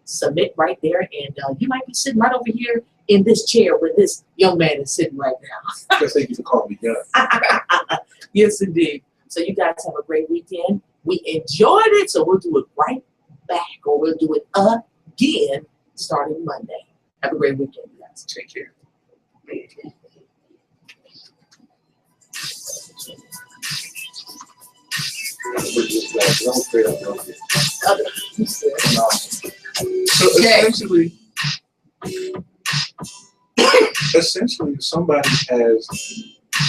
submit right there, and you might be sitting right over here in this chair where this young man is sitting right now. Just thank you for calling me young. Yes, indeed. So you guys have a great weekend. We enjoyed it, so we'll do it right back, or we'll do it again starting Monday. Have a great weekend, guys. Take care. So essentially, if somebody has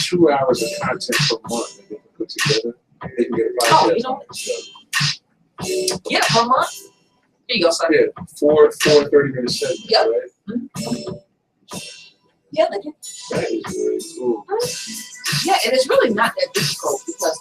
2 hours of content per month that they can put together, they can get a podcast on it. Yeah, per month. Here you go, son. Yeah, four 30-minute segments, Yep. right? Yeah, they can. That is really cool. Yeah, and it's really not that difficult because